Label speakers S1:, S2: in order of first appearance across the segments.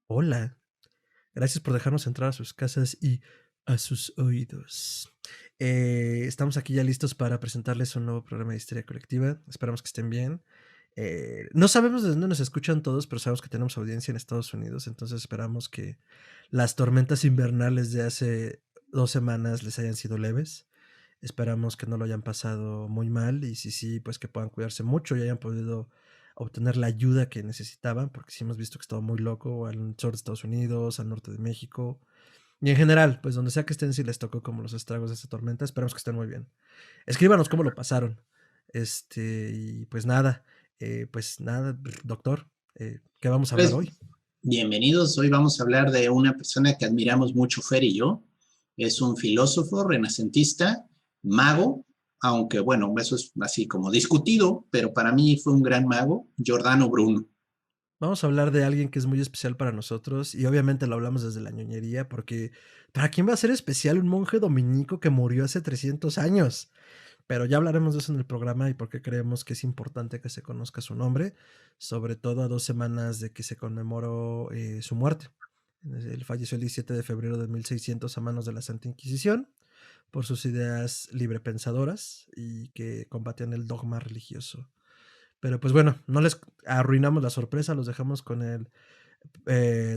S1: Hola, gracias por dejarnos entrar a sus casas y a sus oídos. Estamos aquí ya listos para presentarles un nuevo programa de Histeria Colectiva. Esperamos que estén bien. No sabemos de dónde nos escuchan todos, pero sabemos que tenemos audiencia en Estados Unidos, entonces esperamos que las tormentas invernales de hace 2 semanas les hayan sido leves. Esperamos que no lo hayan pasado muy mal y si sí, pues que puedan cuidarse mucho y hayan podido obtener la ayuda que necesitaban, porque sí hemos visto que estaba muy loco al sur de Estados Unidos, al norte de México y en general, pues donde sea que estén, si les tocó como los estragos de esta tormenta, esperamos que estén muy bien. Escríbanos cómo lo pasaron. Y pues nada, doctor, ¿qué vamos a hablar
S2: Pues
S1: hoy?
S2: bienvenidos, hoy vamos a hablar de una persona que admiramos mucho, Fer y yo. Es un filósofo renacentista, mago, aunque bueno, eso es así como discutido, pero para mí fue un gran mago, Giordano Bruno.
S1: Vamos a hablar de alguien que es muy especial para nosotros y obviamente lo hablamos desde la ñoñería porque ¿para quién va a ser especial un monje dominico que murió hace 300 años? Pero ya hablaremos de eso en el programa y por qué creemos que es importante que se conozca su nombre, sobre todo a 2 semanas de que se conmemoró su muerte. Él falleció el 17 de febrero de 1600 a manos de la Santa Inquisición por sus ideas librepensadoras y que combatían el dogma religioso. Pero pues bueno, no les arruinamos la sorpresa, los dejamos con el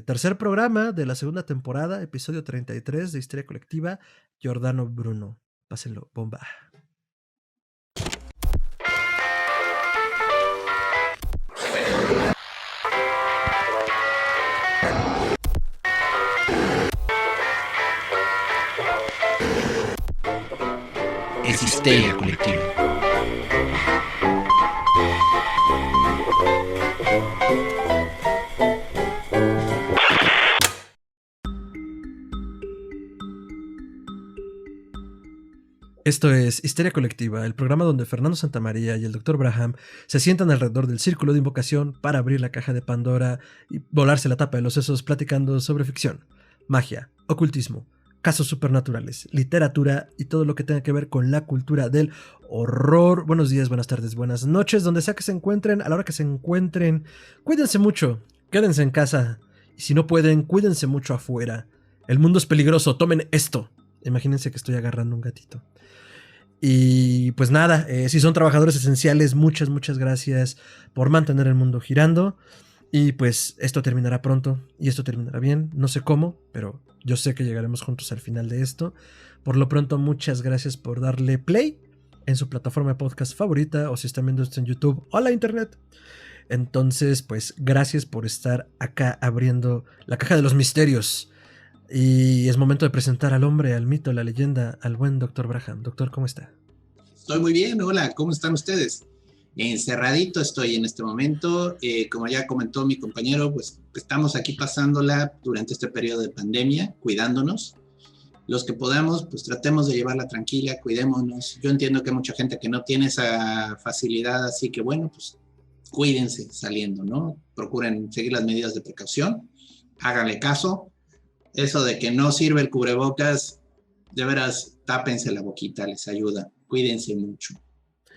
S1: tercer programa de la segunda temporada, episodio 33 de Histeria Colectiva, Giordano Bruno. Pásenlo, bomba.
S3: Es Histeria Colectiva.
S1: Esto es Histeria Colectiva, el programa donde Fernando Santamaría y el Dr. Braham se sientan alrededor del círculo de invocación para abrir la caja de Pandora y volarse la tapa de los sesos platicando sobre ficción, magia, ocultismo, casos supernaturales, literatura y todo lo que tenga que ver con la cultura del horror. Buenos días, buenas tardes, buenas noches, donde sea que se encuentren, a la hora que se encuentren. Cuídense mucho, quédense en casa y si no pueden, cuídense mucho afuera. El mundo es peligroso, tomen esto. Imagínense que estoy agarrando un gatito. Y pues nada, si son trabajadores esenciales, muchas gracias por mantener el mundo girando. Y pues esto terminará pronto y esto terminará bien. No sé cómo, pero yo sé que llegaremos juntos al final de esto. Por lo pronto, muchas gracias por darle play en su plataforma de podcast favorita o si están viendo esto en YouTube o la internet. Entonces, pues gracias por estar acá abriendo la caja de los misterios. Y es momento de presentar al hombre, al mito, a la leyenda, al buen Dr. Braham. Doctor, ¿cómo está?
S2: Estoy muy bien, hola, ¿cómo están ustedes? Encerradito estoy en este momento, como ya comentó mi compañero, pues estamos aquí pasándola durante este periodo de pandemia, cuidándonos. Los que podamos, pues tratemos de llevarla tranquila, cuidémonos. Yo entiendo que hay mucha gente que no tiene esa facilidad, así que bueno, pues cuídense saliendo, ¿no? Procuren seguir las medidas de precaución, háganle caso. Eso de que no sirve el cubrebocas, de veras, tápense la boquita, les ayuda. Cuídense mucho.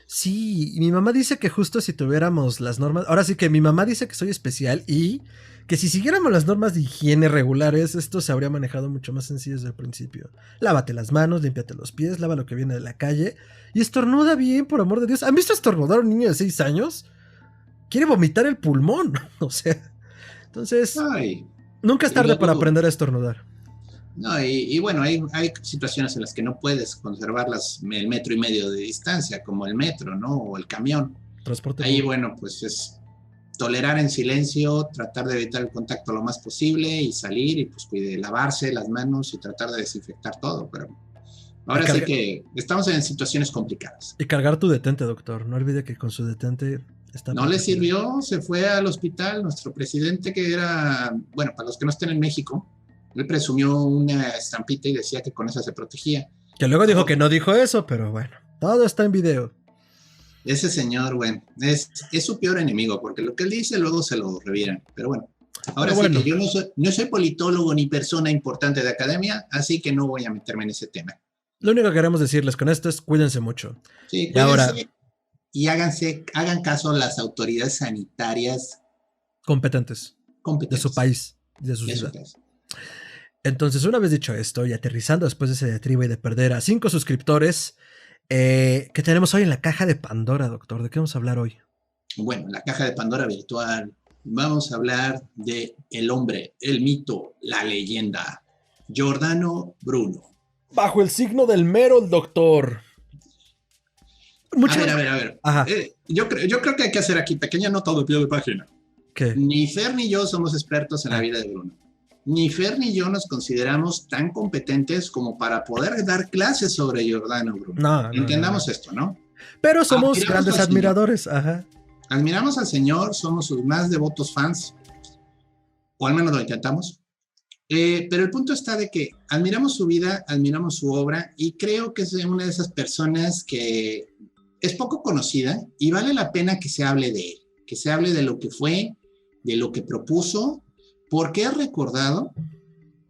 S1: Sí, y mi mamá dice que justo si tuviéramos las normas, ahora sí que mi mamá dice que soy especial y que si siguiéramos las normas de higiene regulares, esto se habría manejado mucho más sencillo desde el principio. Lávate las manos, límpiate los pies, lava lo que viene de la calle y estornuda bien, por amor de Dios. ¿Han visto estornudar a un niño de 6 años? Quiere vomitar el pulmón, o sea. Entonces,
S2: Ay,
S1: nunca es
S2: y
S1: tarde para
S2: luego,
S1: aprender a estornudar.
S2: no, y bueno, hay situaciones en las que no puedes conservar el metro y medio de distancia, como el metro, ¿no? O el camión.
S1: Transporte
S2: Ahí,
S1: público.
S2: bueno, pues es tolerar en silencio, tratar de evitar el contacto lo más posible y salir y pues lavarse las manos y tratar de desinfectar todo, pero
S1: Y,
S2: ahora sí que estamos en situaciones complicadas.
S1: y cargar tu detente, doctor. No olvide que con su detente está
S2: No le
S1: protegida.
S2: sirvió, se fue al hospital, nuestro presidente que era, bueno, para los que no estén en México, él presumió una estampita y decía que con esa se protegía.
S1: Que luego dijo que
S2: Oh,
S1: no dijo eso, pero bueno, todo está en video.
S2: ese señor, bueno, es su peor enemigo, porque lo que él dice luego se lo reviran. Pero bueno, ahora
S1: Pero
S2: sí que
S1: bueno,
S2: yo no soy politólogo ni persona importante de academia, así que no voy a meterme en ese tema.
S1: lo único que queremos decirles con esto es cuídense mucho.
S2: Sí,
S1: Y ahora,
S2: cuídense y hagan caso a las autoridades sanitarias
S1: competentes de su
S2: competentes.
S1: país. de su ciudad.
S2: Es.
S1: Entonces, una vez dicho esto y aterrizando después de ese diatriba y de perder a 5 suscriptores, ¿qué tenemos hoy en la caja de Pandora, doctor? ¿De qué vamos a hablar hoy?
S2: Bueno, la caja de Pandora virtual. Vamos a hablar de el hombre, el mito, la leyenda. Giordano Bruno.
S1: Bajo el signo del mero, el doctor.
S2: A ver. Yo creo que hay que hacer aquí pequeña nota de pie de página.
S1: ¿Qué?
S2: Ni Fer ni yo somos expertos en la vida de Bruno. Ni Fer ni yo nos consideramos tan competentes como para poder dar clases sobre Giordano Bruno. Entendamos esto, ¿no?
S1: Pero somos grandes admiradores. Ajá.
S2: Admiramos al Señor, somos sus más devotos fans, o al menos lo intentamos. Pero el punto está de que admiramos su vida, admiramos su obra, y creo que es una de esas personas que es poco conocida y vale la pena que se hable de él, que se hable de lo que fue, de lo que propuso, por qué es recordado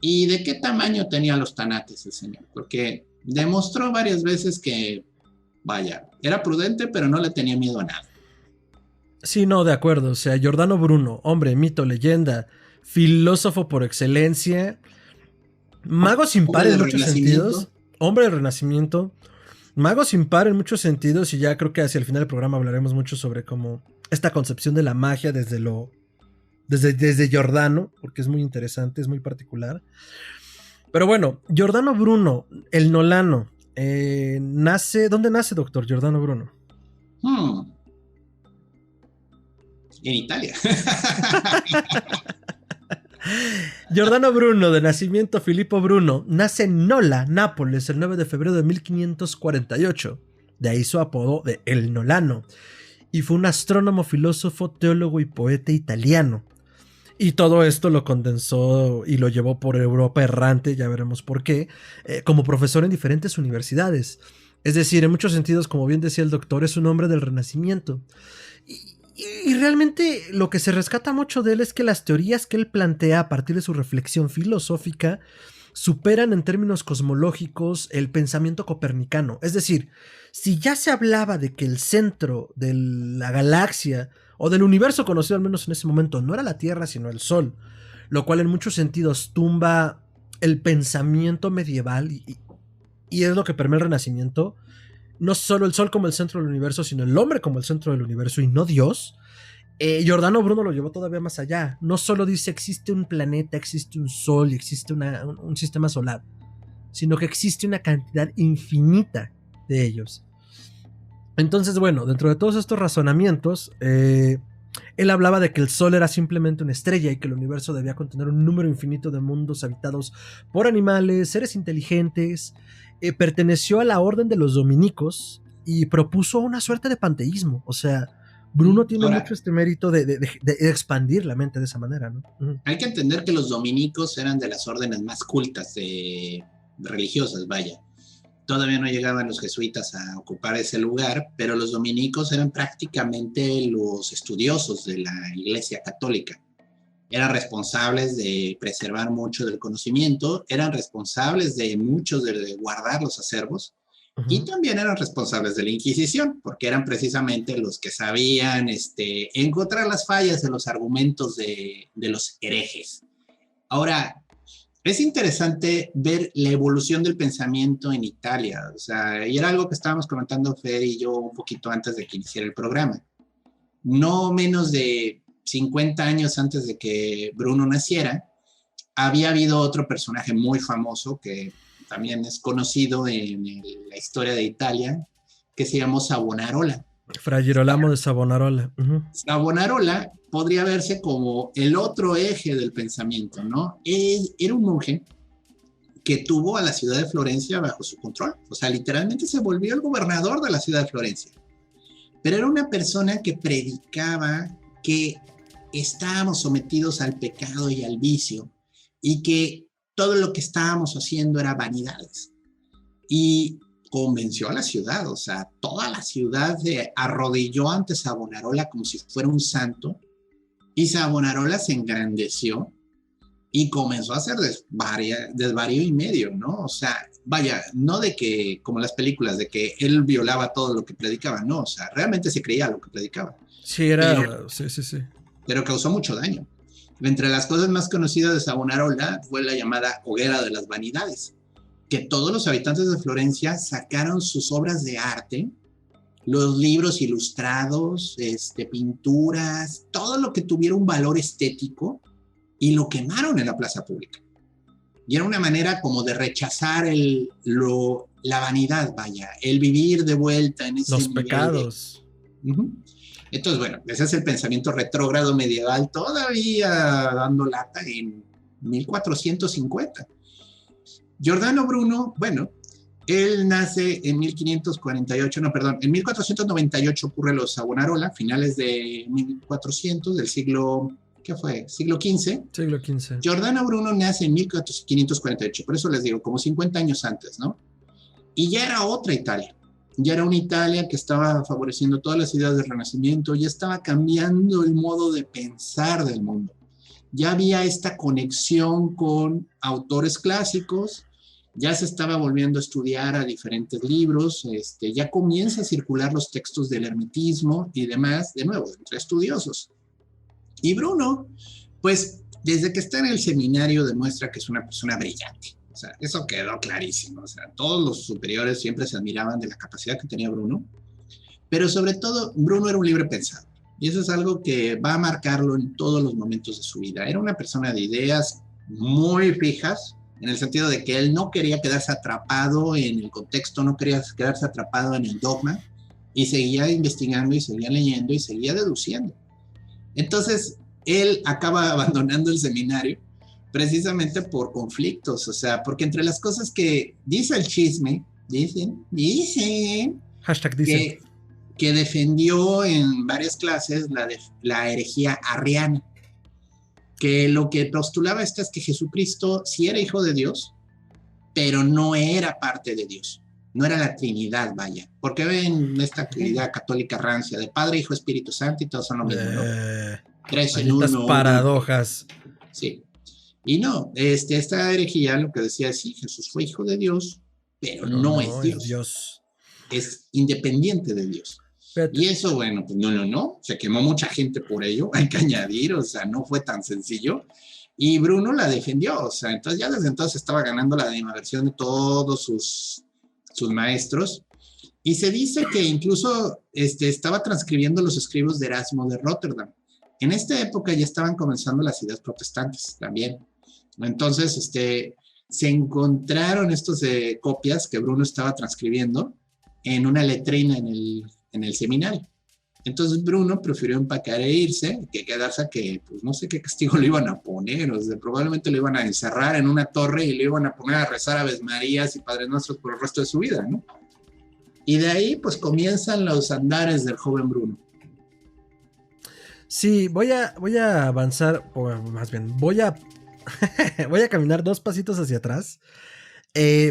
S2: y de qué tamaño tenía los tanates el señor, porque demostró varias veces que, vaya, era prudente, pero no le tenía miedo a nada.
S1: Sí, no, de acuerdo. O sea, Giordano Bruno, hombre, mito, leyenda, filósofo por excelencia, mago sin par en muchos sentidos, hombre del Renacimiento, mago sin par en muchos sentidos, y ya creo que hacia el final del programa hablaremos mucho sobre cómo esta concepción de la magia desde Giordano, porque es muy interesante, es muy particular. Pero bueno, Giordano Bruno, el nolano, ¿dónde nace, doctor Giordano Bruno?
S2: En Italia.
S1: Giordano Bruno, de nacimiento Filippo Bruno, nace en Nola, Nápoles, el 9 de febrero de 1548. De ahí su apodo de El Nolano. Y fue un astrónomo, filósofo, teólogo y poeta italiano. Y todo esto lo condensó y lo llevó por Europa errante, ya veremos por qué, como profesor en diferentes universidades. Es decir, en muchos sentidos, como bien decía el doctor, es un hombre del Renacimiento. Y realmente lo que se rescata mucho de él es que las teorías que él plantea a partir de su reflexión filosófica superan en términos cosmológicos el pensamiento copernicano. Es decir, si ya se hablaba de que el centro de la galaxia o del universo conocido al menos en ese momento no era la Tierra sino el Sol, lo cual en muchos sentidos tumba el pensamiento medieval y es lo que permea el Renacimiento. No solo el Sol como el centro del universo, sino el hombre como el centro del universo y no Dios. Giordano Bruno lo llevó todavía más allá. No solo dice existe un planeta, existe un Sol y existe un sistema solar, sino que existe una cantidad infinita de ellos. Entonces, bueno, dentro de todos estos razonamientos, él hablaba de que el Sol era simplemente una estrella y que el universo debía contener un número infinito de mundos habitados por animales, seres inteligentes. Perteneció a la orden de los dominicos y propuso una suerte de panteísmo. O sea, Bruno tiene mucho este mérito de expandir la mente de esa manera, ¿no?
S2: Hay que entender que los dominicos eran de las órdenes más cultas religiosas, vaya. Todavía no llegaban los jesuitas a ocupar ese lugar, pero los dominicos eran prácticamente los estudiosos de la Iglesia Católica. Eran responsables de preservar mucho del conocimiento, eran responsables de muchos de guardar los acervos, y también eran responsables de la Inquisición, porque eran precisamente los que sabían encontrar las fallas en los argumentos de los herejes. Ahora, es interesante ver la evolución del pensamiento en Italia, o sea, y era algo que estábamos comentando Fer y yo un poquito antes de que iniciara el programa. No menos de 50 años antes de que Bruno naciera, había habido otro personaje muy famoso que también es conocido en la historia de Italia, que se llamó Savonarola.
S1: Fray Girolamo de Savonarola.
S2: Savonarola podría verse como el otro eje del pensamiento, ¿no? Era un monje que tuvo a la ciudad de Florencia bajo su control. O sea, literalmente se volvió el gobernador de la ciudad de Florencia. Pero era una persona que predicaba que estábamos sometidos al pecado y al vicio y que todo lo que estábamos haciendo era vanidades. Y convenció a la ciudad, o sea, toda la ciudad se arrodilló ante Savonarola como si fuera un santo, y Savonarola se engrandeció y comenzó a hacer desvarío y medio, ¿no? O sea, vaya, no de que, como las películas, de que él violaba todo lo que predicaba, no, o sea, realmente se creía lo que predicaba.
S1: Sí, era, sí.
S2: Pero causó mucho daño. Entre las cosas más conocidas de Savonarola fue la llamada Hoguera de las Vanidades, que todos los habitantes de Florencia sacaron sus obras de arte, los libros ilustrados, pinturas, todo lo que tuviera un valor estético, y lo quemaron en la plaza pública. Y era una manera como de rechazar la vanidad, vaya, el vivir de vuelta en ese
S1: los pecados.
S2: Entonces, bueno, ese es el pensamiento retrógrado medieval todavía dando lata en 1450. Giordano Bruno, bueno, él nace en 1498 ocurre los Savonarola, finales de 1400, del siglo, ¿qué fue? Siglo XV.
S1: Siglo XV.
S2: Giordano Bruno nace en 1548, por eso les digo, como 50 años antes, ¿no? Y ya era otra Italia. Ya era una Italia que estaba favoreciendo todas las ideas del Renacimiento, ya estaba cambiando el modo de pensar del mundo. Ya había esta conexión con autores clásicos, ya se estaba volviendo a estudiar a diferentes libros, ya comienza a circular los textos del ermitismo y demás, de nuevo, entre estudiosos. Y Bruno, pues, desde que está en el seminario demuestra que es una persona brillante. O sea, eso quedó clarísimo. O sea, todos los superiores siempre se admiraban de la capacidad que tenía Bruno, pero sobre todo, Bruno era un libre pensador. Y eso es algo que va a marcarlo en todos los momentos de su vida. Era una persona de ideas muy fijas, en el sentido de que él no quería quedarse atrapado en el contexto, no quería quedarse atrapado en el dogma, y seguía investigando, y seguía leyendo, y seguía deduciendo. Entonces, él acaba abandonando el seminario precisamente por conflictos, o sea, porque entre las cosas que dice el chisme, dicen,
S1: Hashtag dice.
S2: Que defendió en varias clases la herejía arriana, que lo que postulaba es que Jesucristo sí era hijo de Dios, pero no era parte de Dios, no era la Trinidad, vaya, porque ven esta idea católica rancia de Padre, Hijo, Espíritu Santo y todos son lo mismo, ¿no? Tres en uno.
S1: Paradojas.
S2: Sí. Y no, esta herejía lo que decía es, sí, Jesús fue hijo de Dios, pero no es Dios. Es independiente de Dios. Fíjate. Y eso, bueno, pues no, se quemó mucha gente por ello, hay que añadir, o sea, no fue tan sencillo. Y Bruno la defendió, o sea, entonces ya desde entonces estaba ganando la animadversión de todos sus maestros. Y se dice que incluso estaba transcribiendo los escritos de Erasmo de Rotterdam. En esta época ya estaban comenzando las ideas protestantes también. Entonces, se encontraron estos copias que Bruno estaba transcribiendo en una letrina en el seminario. Entonces Bruno prefirió empacar e irse que quedarse a que, pues no sé qué castigo le iban a poner, o sea, probablemente lo iban a encerrar en una torre y le iban a poner a rezar Aves Marías y Padres Nuestros por el resto de su vida, ¿no? Y de ahí, pues comienzan los andares del joven Bruno.
S1: Sí, voy a avanzar, o más bien, voy a caminar 2 pasitos hacia atrás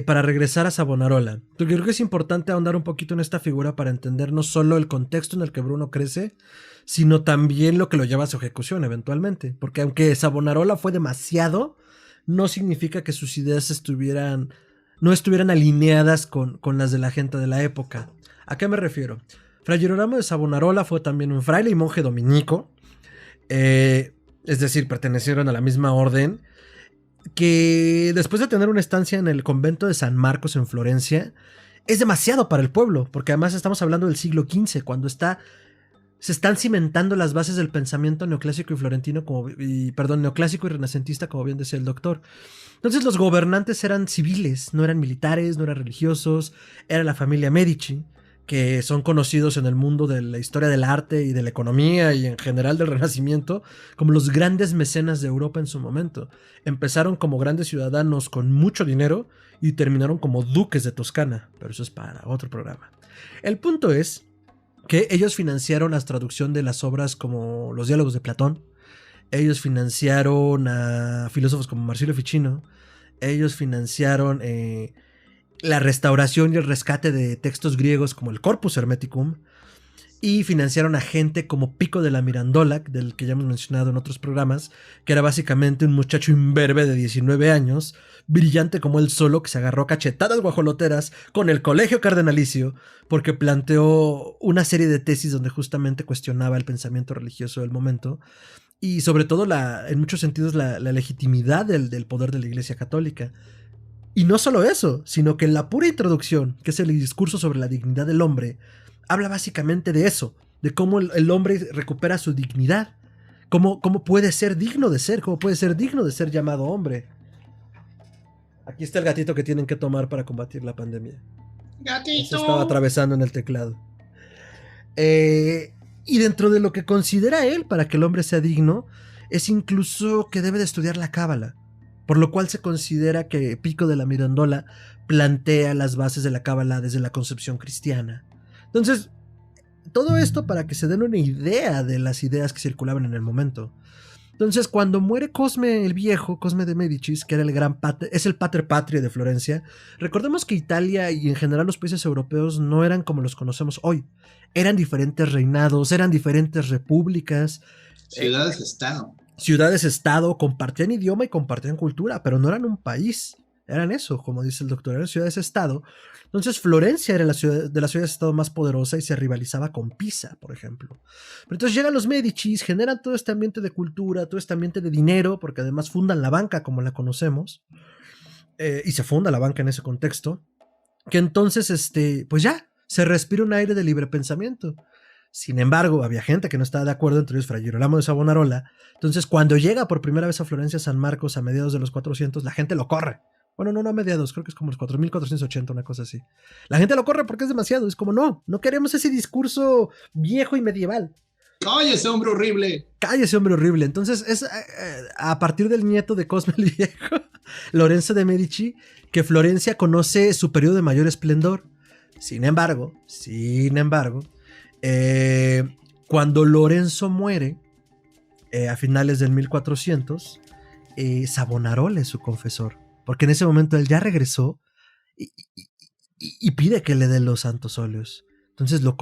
S1: para regresar a Savonarola. Porque creo que es importante ahondar un poquito en esta figura para entender no solo el contexto en el que Bruno crece, sino también lo que lo lleva a su ejecución eventualmente. Porque aunque Savonarola fue demasiado, no significa que sus ideas no estuvieran alineadas con las de la gente de la época. ¿A qué me refiero? Fray Girolamo de Savonarola fue también un fraile y monje dominico, es decir, pertenecieron a la misma orden, que después de tener una estancia en el convento de San Marcos en Florencia, es demasiado para el pueblo, porque además estamos hablando del siglo XV, cuando se están cimentando las bases del pensamiento neoclásico y florentino, neoclásico y renacentista, como bien decía el doctor. Entonces los gobernantes eran civiles, no eran militares, no eran religiosos, era la familia Medici, que son conocidos en el mundo de la historia del arte y de la economía y en general del Renacimiento como los grandes mecenas de Europa en su momento. Empezaron como grandes ciudadanos con mucho dinero y terminaron como duques de Toscana, pero eso es para otro programa. El punto es que ellos financiaron la traducción de las obras como los diálogos de Platón, ellos financiaron a filósofos como Marsilio Ficino, ellos financiaron la restauración y el rescate de textos griegos como el Corpus Hermeticum, y financiaron a gente como Pico de la Mirandola, del que ya hemos mencionado en otros programas, que era básicamente un muchacho imberbe de 19 años, brillante como él solo, que se agarró cachetadas guajoloteras con el Colegio Cardenalicio, porque planteó una serie de tesis donde justamente cuestionaba el pensamiento religioso del momento, y sobre todo en muchos sentidos la legitimidad del poder de la Iglesia Católica. Y no solo eso, sino que en la pura introducción, que es el discurso sobre la dignidad del hombre, habla básicamente de eso, de cómo el hombre recupera su dignidad, cómo puede ser digno de ser, cómo puede ser digno de ser llamado hombre. Aquí está el gatito que tienen que tomar para combatir la pandemia.
S2: ¡Gatito!
S1: Se estaba atravesando en el teclado. Y dentro de lo que considera él para que el hombre sea digno, es incluso que debe de estudiar la cábala, por lo cual se considera que Pico de la Mirandola plantea las bases de la cábala desde la concepción cristiana. Entonces, todo esto para que se den una idea de las ideas que circulaban en el momento. Entonces, cuando muere Cosme el Viejo, Cosme de Médicis, que era es el pater patria de Florencia, recordemos que Italia y en general los países europeos no eran como los conocemos hoy. Eran diferentes reinados, eran diferentes repúblicas.
S2: Ciudades-estado.
S1: Ciudades-estado, compartían idioma y compartían cultura, pero no eran un país. Eran eso, como dice el doctor, eran ciudades-estado. Entonces Florencia era de las ciudades-estado más poderosa y se rivalizaba con Pisa, por ejemplo. Pero entonces llegan los Médicis, generan todo este ambiente de cultura, todo este ambiente de dinero, porque además fundan la banca como la conocemos, y se funda la banca en ese contexto, que entonces, pues ya, se respira un aire de libre pensamiento. Sin embargo, había gente que no estaba de acuerdo, entre ellos Fray Girolamo de Savonarola. Entonces, cuando llega por primera vez a Florencia San Marcos a mediados de los 400, la gente lo corre. Bueno, no a mediados, creo que es como los 4480, una cosa así. La gente lo corre porque es demasiado. Es como, no queremos ese discurso viejo y medieval.
S2: ¡Cállese, hombre horrible!
S1: Cállese, hombre horrible. Entonces, es a partir del nieto de Cosme el Viejo, Lorenzo de Medici, que Florencia conoce su periodo de mayor esplendor. Sin embargo, cuando Lorenzo muere, a finales del 1400, Savonarola es su confesor, porque en ese momento él ya regresó y pide que le dé los santos óleos. Entonces lo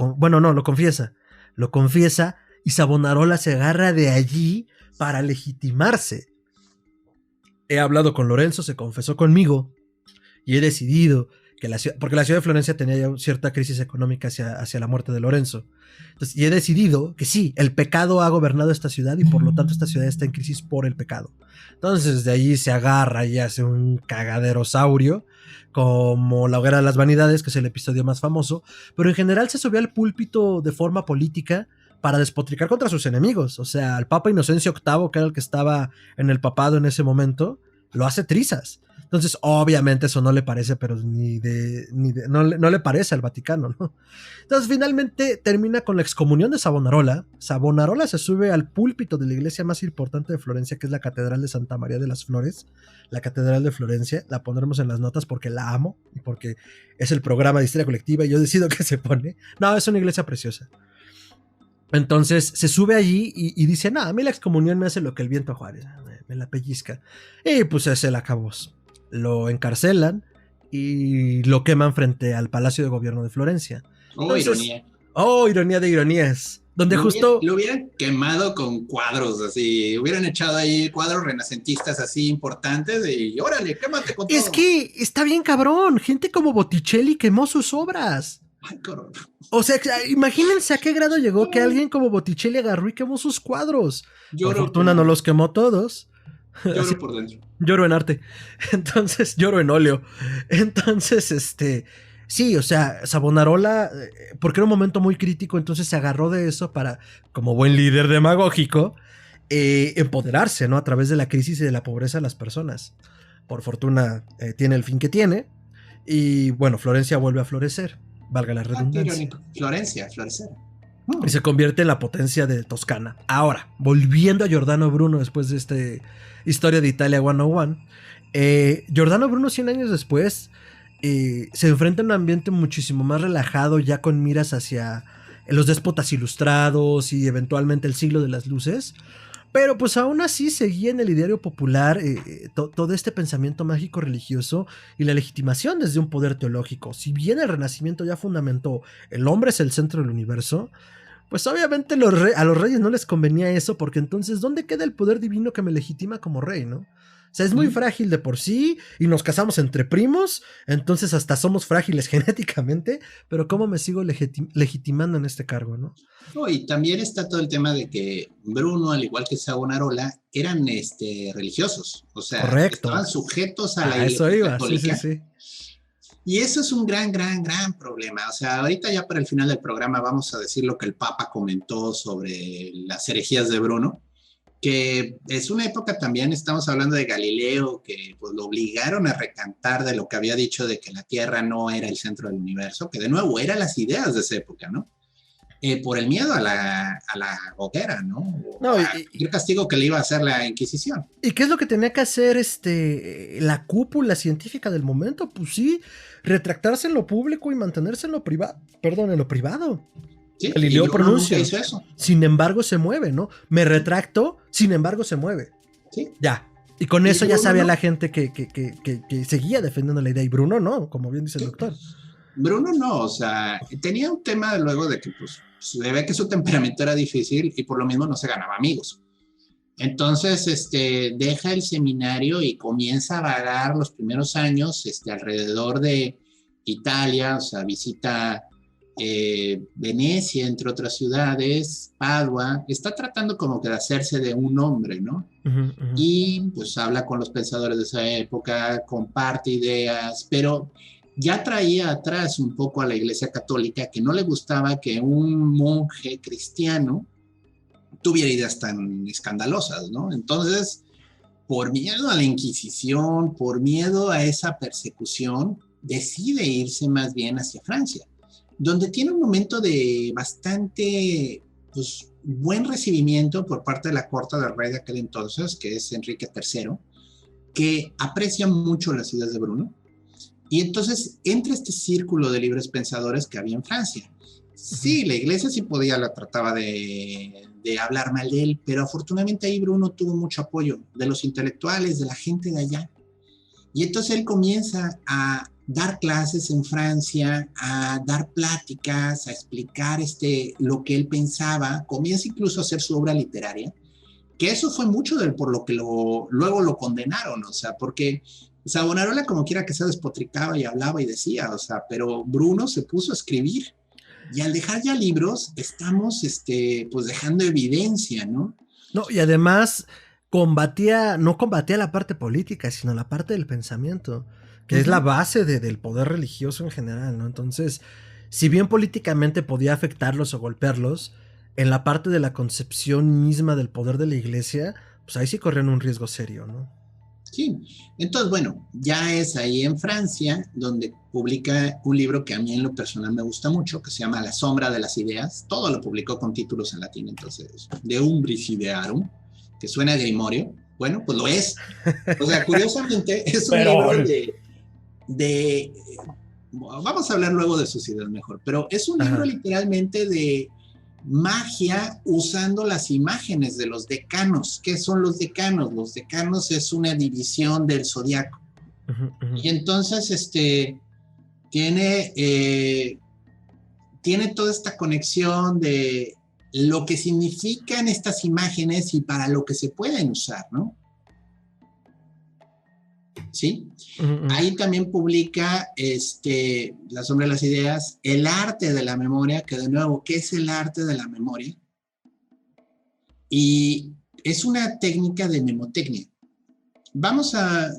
S1: confiesa y Savonarola se agarra de allí para legitimarse. He hablado con Lorenzo, se confesó conmigo y he decidido que porque la ciudad de Florencia tenía ya cierta crisis económica hacia la muerte de Lorenzo. Entonces, y he decidido que sí, el pecado ha gobernado esta ciudad y por lo tanto esta ciudad está en crisis por el pecado. Entonces de allí se agarra y hace un cagaderosaurio como la hoguera de las vanidades, que es el episodio más famoso, pero en general se subió al púlpito de forma política para despotricar contra sus enemigos. O sea, el Papa Inocencio VIII, que era el que estaba en el papado en ese momento, lo hace trizas. Entonces, obviamente eso no le parece, pero no le parece al Vaticano, ¿no? Entonces, finalmente termina con la excomunión de Savonarola. Savonarola se sube al púlpito de la iglesia más importante de Florencia, que es la Catedral de Santa María de las Flores, la Catedral de Florencia. La pondremos en las notas porque la amo y porque es el programa de Histeria Colectiva y yo decido qué se pone. No, es una iglesia preciosa. Entonces se sube allí y dice, a mí la excomunión me hace lo que el viento a Juárez, me la pellizca. Y pues es el acabos. Lo encarcelan y lo queman frente al Palacio de Gobierno de Florencia.
S2: Ironía.
S1: Ironía de ironías. Donde
S2: Lo hubieran quemado con cuadros así, hubieran echado ahí cuadros renacentistas así importantes y órale, quémate con todo.
S1: Es que está bien cabrón, gente como Botticelli quemó sus obras.
S2: Ay, cabrón.
S1: O sea, imagínense a qué grado llegó que alguien como Botticelli agarró y quemó sus cuadros. Por fortuna no los quemó todos.
S2: Lloro
S1: así,
S2: por dentro.
S1: Lloro en arte. Entonces, lloro en óleo. Entonces, sí, o sea, Savonarola, porque era un momento muy crítico, entonces se agarró de eso para, como buen líder demagógico, empoderarse, ¿no? A través de la crisis y de la pobreza de las personas. Por fortuna, tiene el fin que tiene. Y bueno, Florencia vuelve a florecer, valga la redundancia.
S2: Florencia, florecer.
S1: Y se convierte en la potencia de Toscana. Ahora, volviendo a Giordano Bruno después de esta historia de Italia 101, Giordano Bruno 100 años después se enfrenta a un ambiente muchísimo más relajado, ya con miras hacia los déspotas ilustrados y eventualmente el siglo de las luces. Pero pues aún así seguía en el ideario popular todo este pensamiento mágico religioso y la legitimación desde un poder teológico. Si bien el Renacimiento ya fundamentó el hombre es el centro del universo, pues obviamente a los reyes no les convenía eso, porque entonces ¿dónde queda el poder divino que me legitima como rey, no? O sea, es muy frágil de por sí y nos casamos entre primos, entonces hasta somos frágiles genéticamente, pero ¿cómo me sigo legitimando en este cargo, no?
S2: No, y también está todo el tema de que Bruno, al igual que Savonarola, eran religiosos, o sea,
S1: Correcto.
S2: estaban sujetos a la
S1: Eso
S2: Iglesia
S1: iba,
S2: Católica.
S1: sí.
S2: Y eso es un gran problema. O sea, ahorita ya para el final del programa vamos a decir lo que el Papa comentó sobre las herejías de Bruno, que es una época también, estamos hablando de Galileo, que pues lo obligaron a recantar de lo que había dicho de que la Tierra no era el centro del universo, que de nuevo eran las ideas de esa época, ¿no? Por el miedo a la hoguera, ¿no?
S1: No,
S2: El castigo que le iba a hacer la Inquisición.
S1: ¿Y qué es lo que tenía que hacer la cúpula científica del momento? Pues sí, retractarse en lo público y mantenerse en lo privado. Perdón, en lo privado.
S2: Sí,
S1: Galileo pronuncia.
S2: Hizo eso.
S1: Sin embargo, se mueve, ¿no? Me retracto, sin embargo, se mueve.
S2: Sí.
S1: Ya. Y con eso
S2: Bruno,
S1: ya sabía
S2: ¿no?
S1: La gente que seguía defendiendo la idea. Y Bruno no, como bien dice el doctor.
S2: Bruno no, o sea, tenía un tema luego de que pues se ve que su temperamento era difícil y por lo mismo no se ganaba amigos. Entonces, deja el seminario y comienza a vagar los primeros años alrededor de Italia, o sea, visita Venecia, entre otras ciudades, Padua, está tratando como que de hacerse de un hombre, ¿no? Y pues habla con los pensadores de esa época, comparte ideas, pero ya traía atrás un poco a la Iglesia Católica, que no le gustaba que un monje cristiano tuviera ideas tan escandalosas, ¿no? Entonces, por miedo a la Inquisición, por miedo a esa persecución, decide irse más bien hacia Francia, donde tiene un momento de bastante, pues, buen recibimiento por parte de la corte del rey de aquel entonces, que es Enrique III, que aprecia mucho las ideas de Bruno. Y entonces entra este círculo de libres pensadores que había en Francia. Sí, la iglesia sí podía, la trataba de hablar mal de él, pero afortunadamente ahí Bruno tuvo mucho apoyo de los intelectuales, de la gente de allá. Y entonces él comienza a dar clases en Francia, a dar pláticas, a explicar lo que él pensaba, comienza incluso a hacer su obra literaria, que eso fue mucho por lo que luego lo condenaron, o sea, porque Savonarola como quiera que sea despotricaba y hablaba y decía, o sea, pero Bruno se puso a escribir y al dejar ya libros estamos pues dejando evidencia, ¿no?
S1: No, y además no combatía la parte política, sino la parte del pensamiento, que es la base del poder religioso en general, ¿no? Entonces, si bien políticamente podía afectarlos o golpearlos, en la parte de la concepción misma del poder de la iglesia, pues ahí sí corrían un riesgo serio, ¿no?
S2: Sí, entonces bueno, ya es ahí en Francia donde publica un libro que a mí en lo personal me gusta mucho, que se llama La sombra de las ideas, todo lo publicó con títulos en latín, entonces, De Umbris Idearum, que suena a grimorio, bueno, pues lo es, o sea, curiosamente es un libro vamos a hablar luego de sus ideas mejor, pero es un libro literalmente de magia usando las imágenes de los decanos. ¿Qué son los decanos? Los decanos es una división del zodiaco. Y entonces tiene toda esta conexión de lo que significan estas imágenes y para lo que se pueden usar, ¿no? ¿Sí? Ahí también publica La sombra de las ideas, el arte de la memoria, que de nuevo, ¿qué es el arte de la memoria? Y es una técnica de memotecnia.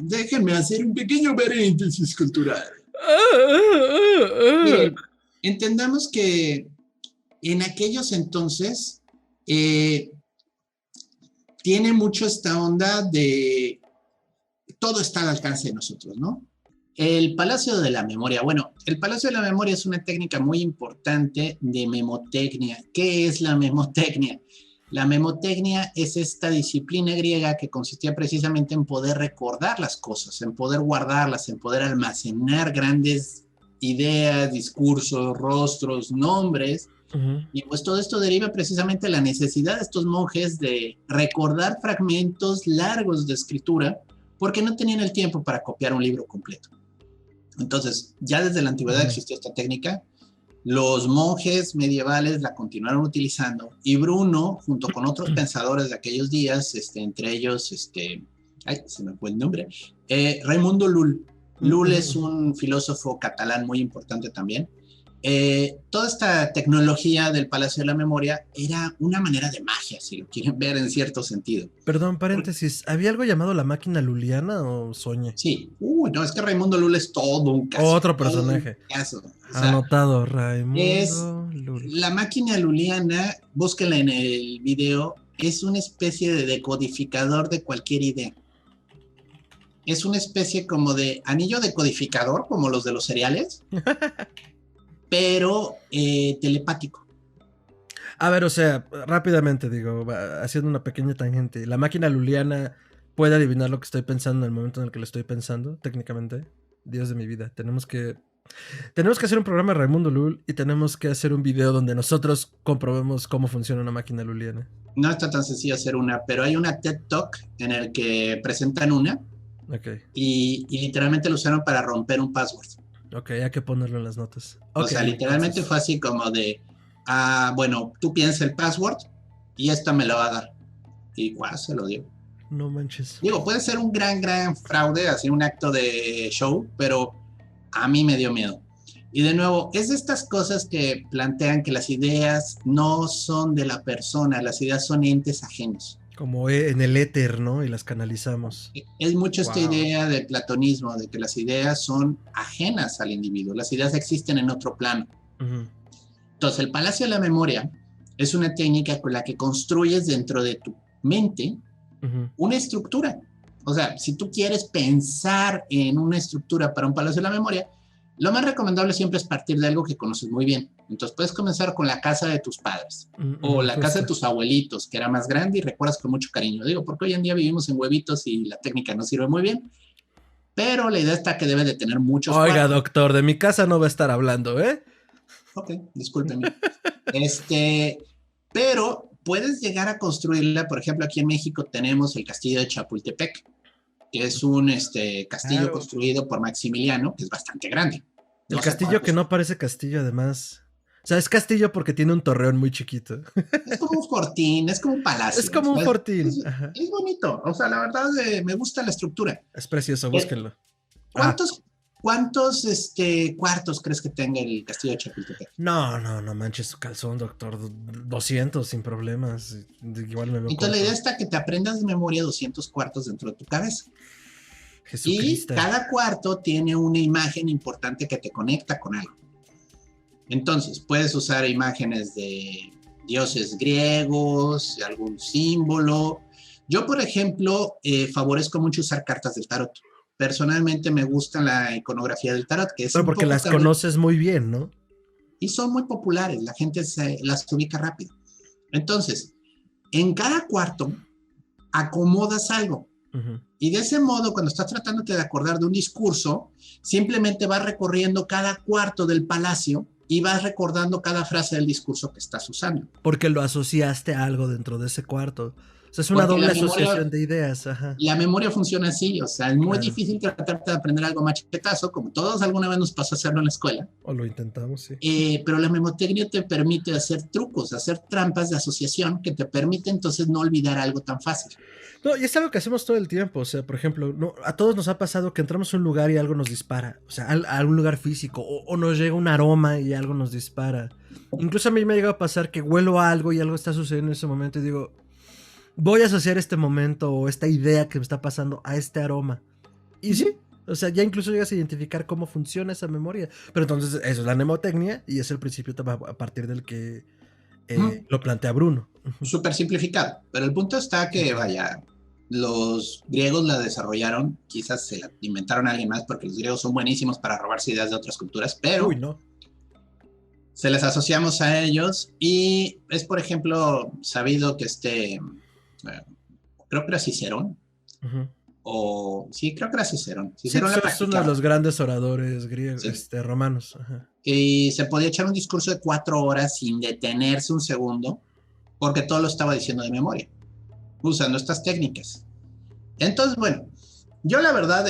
S2: Déjenme hacer un pequeño paréntesis cultural. Miren, entendamos que en aquellos entonces tiene mucho esta onda de todo está al alcance de nosotros, ¿no? El Palacio de la Memoria. Bueno, el Palacio de la Memoria es una técnica muy importante de memotecnia. ¿Qué es la memotecnia? La memotecnia es esta disciplina griega que consistía precisamente en poder recordar las cosas, en poder guardarlas, en poder almacenar grandes ideas, discursos, rostros, nombres. Y pues todo esto deriva precisamente de la necesidad de estos monjes de recordar fragmentos largos de escritura porque no tenían el tiempo para copiar un libro completo. Entonces, ya desde la antigüedad existía esta técnica, los monjes medievales la continuaron utilizando, y Bruno, junto con otros pensadores de aquellos días, entre ellos Ay, se me fue el nombre. Raimundo Lull. Lull es
S1: Ujú.
S2: un filósofo catalán muy importante también. Toda esta tecnología del Palacio de la Memoria era una manera de magia, si lo quieren ver en cierto sentido.
S1: Perdón, paréntesis. ¿Había algo llamado la máquina luliana o soñé?
S2: Sí, no, es que Raimundo Lull es
S1: Otro
S2: todo un
S1: personaje.
S2: caso. O sea,
S1: Anotado,
S2: es
S1: Raimundo Lul.
S2: la máquina luliana, búsquenla en el video, es una especie de decodificador de cualquier idea. Es una especie como de anillo decodificador, como los de los cereales, pero telepático.
S1: A ver, o sea, rápidamente digo, haciendo una pequeña tangente. ¿La máquina luliana puede adivinar lo que estoy pensando en el momento en el que lo estoy pensando? Técnicamente. Dios de mi vida. Tenemos que hacer un programa de Raimundo Lul y tenemos que hacer un video donde nosotros comprobemos cómo funciona una máquina luliana.
S2: No está tan sencillo hacer una, pero hay una TED Talk en el que presentan una
S1: Ok,
S2: y literalmente lo usaron para romper un password.
S1: ok, hay que ponerlo en las notas.
S2: O
S1: Ok,
S2: sea, literalmente
S1: entonces.
S2: fue así como de, bueno, tú piensas el password y esta me lo va a dar. Y guau, se lo dio.
S1: No manches.
S2: Digo, puede ser un gran fraude, así un acto de show, pero a mí me dio miedo. Y de nuevo, es de estas cosas que plantean que las ideas no son de la persona, las ideas son entes ajenos.
S1: Como en el éter, ¿no? Y las canalizamos.
S2: Es mucho esta
S1: Wow.
S2: idea del platonismo, de que las ideas son ajenas al individuo, las ideas existen en otro plano.
S1: Ujú.
S2: Entonces, el Palacio de la Memoria es una técnica con la que construyes dentro de tu mente
S1: Ujú.
S2: una estructura. O sea, si tú quieres pensar en una estructura para un Palacio de la Memoria, lo más recomendable siempre es partir de algo que conoces muy bien. Entonces puedes comenzar con la casa de tus padres o la casa de
S1: Justo.
S2: tus abuelitos, que era más grande y recuerdas con mucho cariño. Digo, porque hoy en día vivimos en huevitos y la técnica no sirve muy bien, pero la idea está que debe de tener muchos
S1: Oiga,
S2: cuartos.
S1: doctor, de mi casa no va a estar hablando, ¿eh?
S2: Ok, discúlpeme. Pero puedes llegar a construirla. Por ejemplo, aquí en México tenemos el castillo de Chapultepec, que es un castillo
S1: Claro.
S2: construido por Maximiliano, que es bastante grande.
S1: El
S2: No sé
S1: castillo que
S2: cuántos.
S1: no parece castillo, además. O sea, es castillo porque tiene un torreón muy chiquito.
S2: Es como un fortín, es como un
S1: Es
S2: palacio. O
S1: como un
S2: sea,
S1: fortín. Ajá.
S2: es bonito. O sea, la verdad me gusta la estructura.
S1: Es precioso,
S2: Eh,
S1: búsquenlo. Ah,
S2: ¿Cuántos, cuántos cuartos crees que tenga el castillo de Chapultepec?
S1: no manches su calzón, doctor. 200 sin problemas. Igual me veo
S2: Entonces, la idea
S1: corto.
S2: está que te aprendas de memoria 200 cuartos dentro de tu cabeza. Y
S1: Jesucristo.
S2: cada cuarto tiene una imagen importante que te conecta con algo. Entonces, puedes usar imágenes de dioses griegos, de algún símbolo. Yo, por ejemplo, favorezco mucho usar cartas del tarot. Personalmente me gusta la iconografía del tarot, que es
S1: Pero
S2: un
S1: porque
S2: poco
S1: las
S2: tal vez,
S1: conoces muy bien, ¿no?
S2: y son muy populares, la gente las ubica rápido. Entonces, en cada cuarto acomodas algo.
S1: Ujú.
S2: Y de ese modo, cuando estás tratando de acordar de un discurso, simplemente vas recorriendo cada cuarto del palacio y vas recordando cada frase del discurso que estás usando.
S1: Porque lo asociaste a algo dentro de ese cuarto. O sea, es una
S2: Porque
S1: doble asociación de ideas. Ajá.
S2: la memoria funciona así, o sea, es muy
S1: Claro.
S2: difícil tratar de aprender algo machetazo, como todos alguna vez nos pasó a hacerlo en la escuela,
S1: O lo intentamos, sí.
S2: pero la memotecnia te permite hacer trucos, hacer trampas de asociación que te permite entonces no olvidar algo tan fácil.
S1: No, y es algo que hacemos todo el tiempo. O sea, por ejemplo, no, a todos nos ha pasado que entramos a un lugar y algo nos dispara. O sea, a un lugar físico. O nos llega un aroma y algo nos dispara. Incluso a mí me ha llegado a pasar que huelo algo y algo está sucediendo en ese momento y digo, voy a asociar este momento o esta idea que me está pasando a este aroma. Y sí, o sea, ya incluso llegas a identificar cómo funciona esa memoria. Pero entonces eso es la mnemotecnia y es el principio a partir del que lo plantea Bruno.
S2: Súper simplificado, pero el punto está que, vaya, los griegos la desarrollaron, quizás se la inventaron a alguien más porque los griegos son buenísimos para robarse ideas de otras culturas,
S1: Uy,
S2: pero
S1: no.
S2: se les asociamos a ellos y es, por ejemplo, sabido que creo que era Cicerón,
S1: Uh-huh.
S2: sí, creo que era Cicerón.
S1: Sí,
S2: Cicerón
S1: pues
S2: la
S1: es uno de
S2: practicaba.
S1: los grandes oradores griegos,
S2: Sí.
S1: romanos. Ajá.
S2: Y se podía echar un discurso de 4 horas sin detenerse un segundo, porque todo lo estaba diciendo de memoria, usando estas técnicas. Entonces, bueno, yo la verdad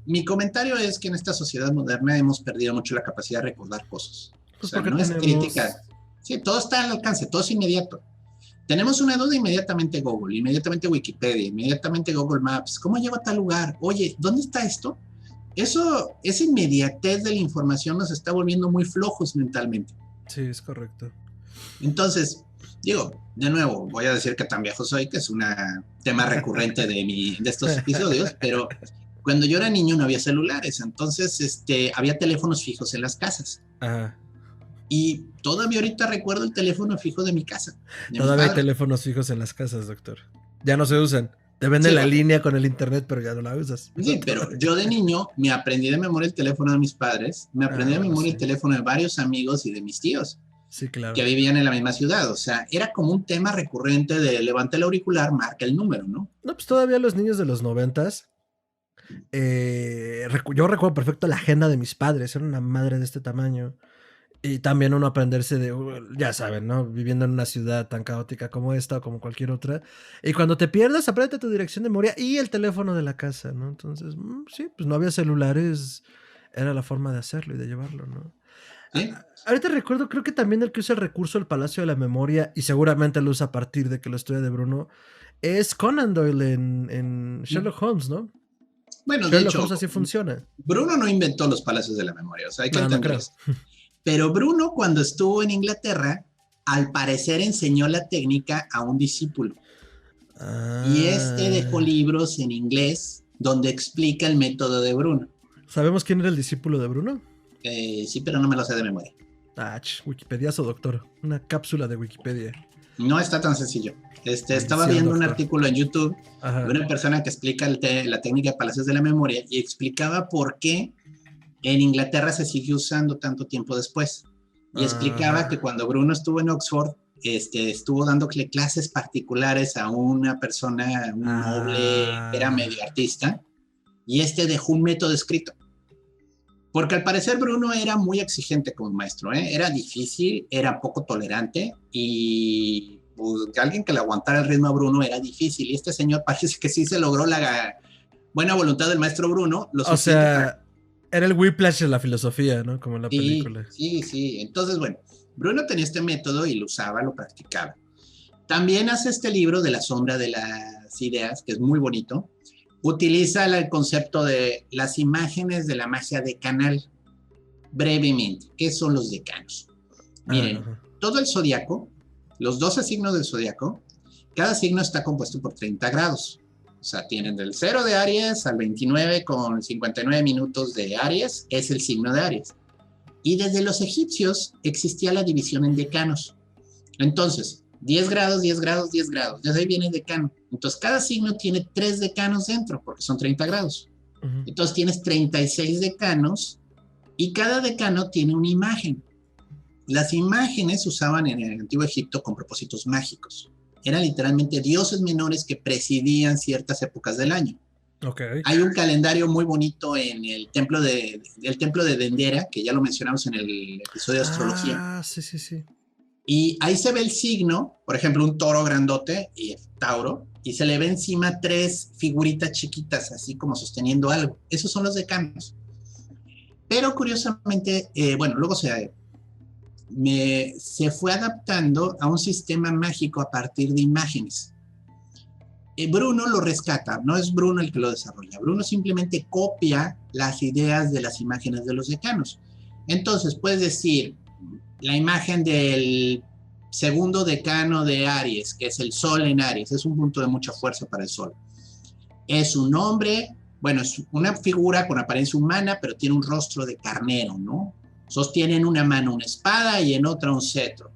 S2: mi comentario es que en esta sociedad moderna hemos perdido mucho la capacidad de recordar cosas. O
S1: Pues
S2: sea,
S1: porque
S2: no es
S1: tenemos...
S2: crítica. Sí, todo está al alcance, todo es inmediato. Tenemos una duda, inmediatamente Google, inmediatamente Wikipedia, inmediatamente Google Maps. ¿Cómo llego a tal lugar? Oye, ¿dónde está esto? Esa inmediatez de la información nos está volviendo muy flojos mentalmente.
S1: Sí, es correcto.
S2: Entonces, digo, de nuevo, voy a decir que tan viejo soy, que es un tema recurrente de estos episodios, pero cuando yo era niño no había celulares, entonces había teléfonos fijos en las casas.
S1: Ajá.
S2: Y todavía ahorita recuerdo el teléfono fijo de mi casa.
S1: Todavía hay teléfonos fijos en las casas, doctor. Ya no se usan. Te venden la línea con el internet, pero ya no la usas.
S2: Sí, pero yo de niño me aprendí de memoria el teléfono de mis padres, me aprendí de memoria el teléfono de varios amigos y de mis tíos.
S1: Sí, claro.
S2: Que vivían en la misma ciudad. O sea, era como un tema recurrente de levanta el auricular, marca el número, ¿no?
S1: No, pues todavía los niños de los 90s. Yo recuerdo perfecto la agenda de mis padres. Era una madre de este tamaño. Y también uno aprenderse de, ya saben, ¿no? Viviendo en una ciudad tan caótica como esta o como cualquier otra. Y cuando te pierdas, aprende tu dirección de memoria y el teléfono de la casa, ¿no? Entonces, sí, pues no había celulares. Era la forma de hacerlo y de llevarlo, ¿no?
S2: ¿Sí?
S1: Ahorita recuerdo, creo que también el que usa el recurso del Palacio de la Memoria, y seguramente lo usa a partir de que lo estudia de Bruno, es Conan Doyle en Sherlock Holmes, ¿no?
S2: Bueno,
S1: Sherlock
S2: de hecho,
S1: Holmes así funciona.
S2: Bruno no inventó los palacios de la memoria, o sea, hay que entender
S1: No
S2: eso. Pero Bruno, cuando estuvo en Inglaterra, al parecer enseñó la técnica a un discípulo. Y dejó libros en inglés donde explica el método de Bruno.
S1: ¿Sabemos quién era el discípulo de Bruno?
S2: Sí, pero no me lo sé de memoria.
S1: Wikipediazo, doctor. Una cápsula de Wikipedia.
S2: No está tan sencillo. Estaba viendo un artículo en YouTube de una persona que explica la técnica de palacios de la memoria y explicaba por qué en Inglaterra se sigue usando tanto tiempo después. Y explicaba que cuando Bruno estuvo en Oxford, estuvo dándole clases particulares a una persona, un noble, era medio artista, y dejó un método escrito. Porque al parecer Bruno era muy exigente como maestro, ¿eh? Era difícil, era poco tolerante, y pues, alguien que le aguantara el ritmo a Bruno era difícil, y este señor parece que sí se logró la buena voluntad del maestro Bruno.
S1: O sea, era el whiplash de la filosofía, ¿no? Como en la película.
S2: Sí. Entonces, bueno, Bruno tenía este método y lo usaba, lo practicaba. También hace este libro de la sombra de las ideas, que es muy bonito. Utiliza el concepto de las imágenes de la magia decanal. Brevemente, ¿qué son los decanos? Miren, todo el zodiaco, los 12 signos del zodiaco, cada signo está compuesto por 30 grados. O sea, tienen del 0 de Aries al 29 con 59 minutos de Aries, es el signo de Aries. Y desde los egipcios existía la división en decanos. Entonces, 10 grados, 10 grados, 10 grados. Desde ahí viene el decano. Entonces, cada signo tiene 3 decanos dentro, porque son 30 grados. Entonces, tienes 36 decanos y cada decano tiene una imagen. Las imágenes se usaban en el Antiguo Egipto con propósitos mágicos. Eran literalmente dioses menores que presidían ciertas épocas del año.
S1: Okay.
S2: Hay un calendario muy bonito en el templo de Dendera, que ya lo mencionamos en el episodio de astrología.
S1: Sí.
S2: Y ahí se ve el signo, por ejemplo, un toro grandote, y Tauro, y se le ve encima 3 figuritas chiquitas, así como sosteniendo algo. Esos son los decanos. Pero curiosamente, luego se fue adaptando a un sistema mágico a partir de imágenes. Bruno lo rescata, no es Bruno el que lo desarrolla. Bruno simplemente copia las ideas de las imágenes de los decanos. Entonces, puedes decir, la imagen del segundo decano de Aries, que es el Sol en Aries, es un punto de mucha fuerza para el Sol. Es un hombre, es una figura con apariencia humana, pero tiene un rostro de carnero, ¿no? Sostiene en una mano una espada y en otra un cetro.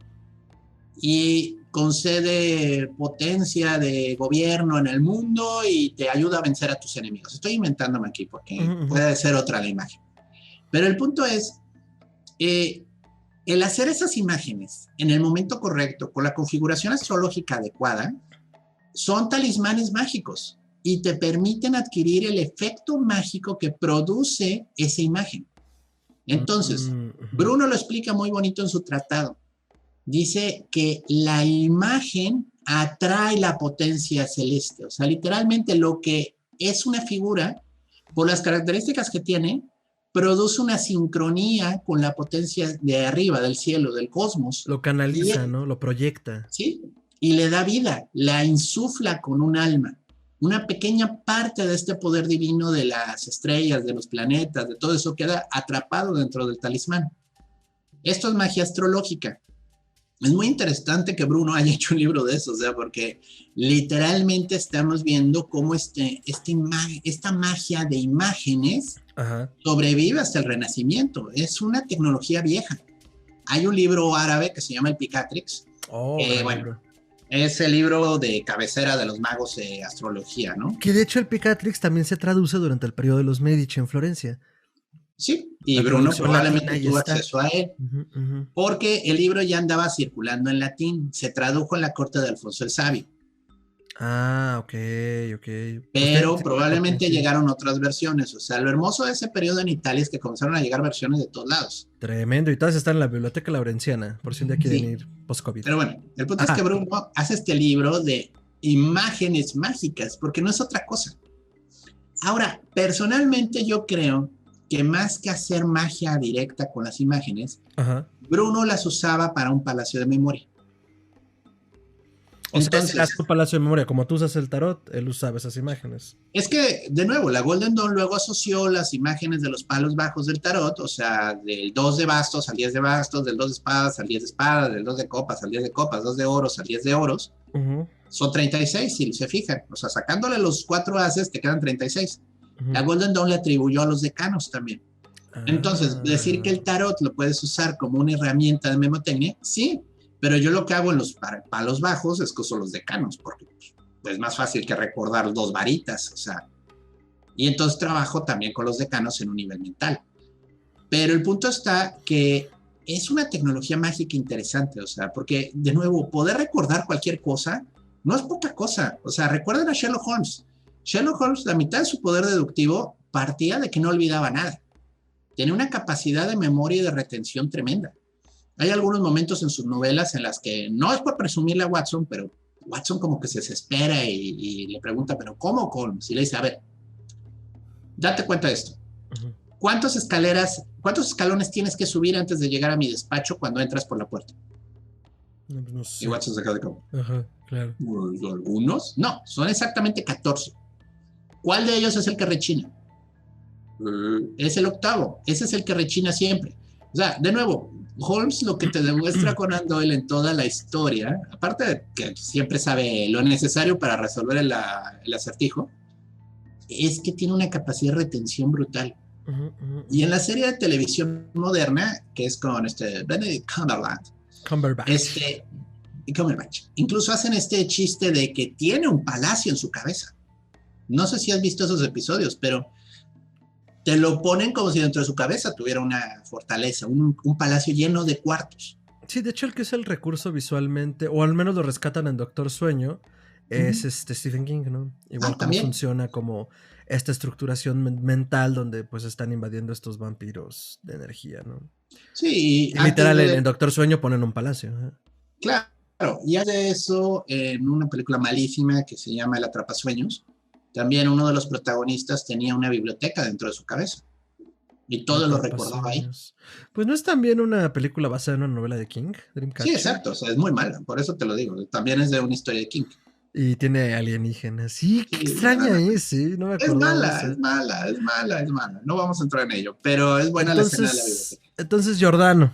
S2: Y concede potencia de gobierno en el mundo y te ayuda a vencer a tus enemigos. Estoy inventándome aquí porque puede ser otra la imagen. Pero el punto es, el hacer esas imágenes en el momento correcto, con la configuración astrológica adecuada, son talismanes mágicos y te permiten adquirir el efecto mágico que produce esa imagen. Entonces, Bruno lo explica muy bonito en su tratado. Dice que la imagen atrae la potencia celeste. O sea, literalmente lo que es una figura, por las características que tiene, produce una sincronía con la potencia de arriba, del cielo, del cosmos.
S1: Lo canaliza, ¿no? Lo proyecta.
S2: Sí, y le da vida, la insufla con un alma. Una pequeña parte de este poder divino de las estrellas, de los planetas, de todo eso queda atrapado dentro del talismán. Esto es magia astrológica. Es muy interesante que Bruno haya hecho un libro de eso, o sea, porque literalmente estamos viendo cómo esta magia de imágenes sobrevive hasta el Renacimiento. Es una tecnología vieja. Hay un libro árabe que se llama el Picatrix. Bueno, es el libro de cabecera de los magos de astrología, ¿no?
S1: Que de hecho el Picatrix también se traduce durante el periodo de los Medici en Florencia.
S2: Sí, y Bruno probablemente tuvo acceso a él, porque el libro ya andaba circulando en latín, se tradujo en la corte de Alfonso el Sabio.
S1: Ok.
S2: Pero probablemente llegaron otras versiones, o sea, lo hermoso de ese periodo en Italia es que comenzaron a llegar versiones de todos lados.
S1: Tremendo, y todas están en la Biblioteca Laurenciana, por si un día quieren ir post-COVID.
S2: Pero bueno, el punto es que Bruno hace este libro de imágenes mágicas, porque no es otra cosa. Ahora, personalmente yo creo que más que hacer magia directa con las imágenes, Bruno las usaba para un palacio de memoria.
S1: Entonces, era su palacio de memoria, como tú usas el tarot, él usaba esas imágenes.
S2: Es que, de nuevo, la Golden Dawn luego asoció las imágenes de los palos bajos del tarot, o sea, del 2 de bastos al 10 de bastos, del 2 de espadas al 10 de espadas, del 2 de copas al 10 de copas, 2 de oros al 10 de oros. Son 36, si se fijan. O sea, sacándole los 4 haces, te quedan 36. La Golden Dawn le atribuyó a los decanos también. Entonces, decir que el tarot lo puedes usar como una herramienta de memotecnia, sí, pero yo lo que hago en los palos bajos es que uso los decanos, porque es más fácil que recordar 2 varitas, o sea, y entonces trabajo también con los decanos en un nivel mental. Pero el punto está que es una tecnología mágica interesante, o sea, porque, de nuevo, poder recordar cualquier cosa no es poca cosa. O sea, recuerden a Sherlock Holmes. Sherlock Holmes, la mitad de su poder deductivo partía de que no olvidaba nada. Tenía una capacidad de memoria y de retención tremenda. Hay algunos momentos en sus novelas en las que, no es por presumirle a Watson, pero Watson como que se desespera y le pregunta, ¿pero cómo, Holmes? Y le dice, a ver, date cuenta de esto. ¿Cuántos escalones tienes que subir antes de llegar a mi despacho cuando entras por la puerta?
S1: No sé.
S2: Y Watson se queda de como,
S1: claro.
S2: ¿Algunos? No, son exactamente 14. ¿Cuál de ellos es el que rechina? Es el octavo. Ese es el que rechina siempre. O sea, de nuevo, Holmes lo que te demuestra Conan Doyle en toda la historia, aparte de que siempre sabe lo necesario para resolver el acertijo, es que tiene una capacidad de retención brutal. Y en la serie de televisión moderna, que es con Benedict Cumberbatch, incluso hacen este chiste de que tiene un palacio en su cabeza. No sé si has visto esos episodios, pero te lo ponen como si dentro de su cabeza tuviera una fortaleza, un palacio lleno de cuartos.
S1: Sí, de hecho el que es el recurso visualmente, o al menos lo rescatan en Doctor Sueño, es Stephen King, ¿no? Igual cómo funciona como esta estructuración mental donde pues están invadiendo estos vampiros de energía, ¿no?
S2: Sí.
S1: Y literal en Doctor Sueño ponen un palacio.
S2: Claro, y hace eso en una película malísima que se llama El Atrapasueños. También uno de los protagonistas tenía una biblioteca dentro de su cabeza. Y todo lo recordaba ahí.
S1: Pues no es también una película basada en una novela de King, Dreamcatcher.
S2: Sí, exacto, o sea, es muy mala, por eso te lo digo. También es de una historia de King.
S1: Y tiene alienígenas. Sí, qué extraña es, sí, no me acuerdo.
S2: Es mala. No vamos a entrar en ello, pero es buena la escena de la biblioteca.
S1: Entonces, Giordano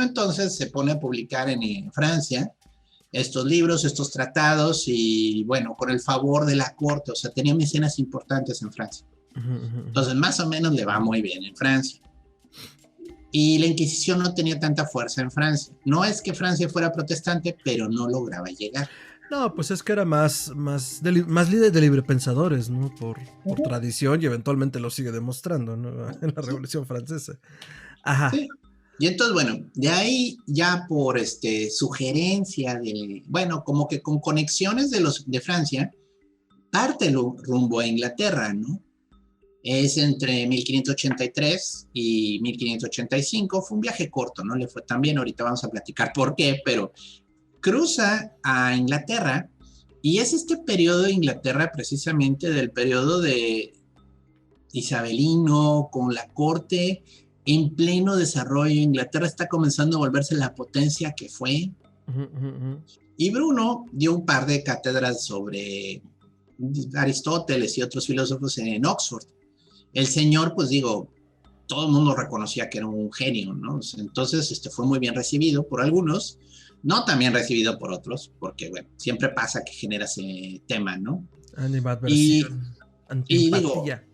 S2: entonces se pone a publicar en Francia estos libros, estos tratados, y bueno, con el favor de la corte, o sea, tenía mecenas importantes en Francia. Entonces, más o menos le va muy bien en Francia. Y la Inquisición no tenía tanta fuerza en Francia. No es que Francia fuera protestante, pero no lograba llegar.
S1: No, pues es que era más líder de librepensadores, ¿no? Por tradición, y eventualmente lo sigue demostrando, ¿no? En la Revolución Francesa.
S2: Sí. Y entonces, bueno, de ahí ya por sugerencia como que con conexiones de Francia, parte rumbo a Inglaterra, ¿no? Es entre 1583 y 1585, fue un viaje corto, no le fue tan bien, ahorita vamos a platicar por qué, pero cruza a Inglaterra, y es este periodo de Inglaterra precisamente del periodo de isabelino, con la corte en pleno desarrollo. Inglaterra está comenzando a volverse la potencia que fue. Y Bruno dio un par de cátedras sobre Aristóteles y otros filósofos en Oxford. El señor, pues digo, todo el mundo reconocía que era un genio, ¿no? Entonces, fue muy bien recibido por algunos, no tan bien recibido por otros, porque, bueno, siempre pasa que genera ese tema, ¿no?
S1: Animadversión,
S2: y digo,
S1: antiempatía.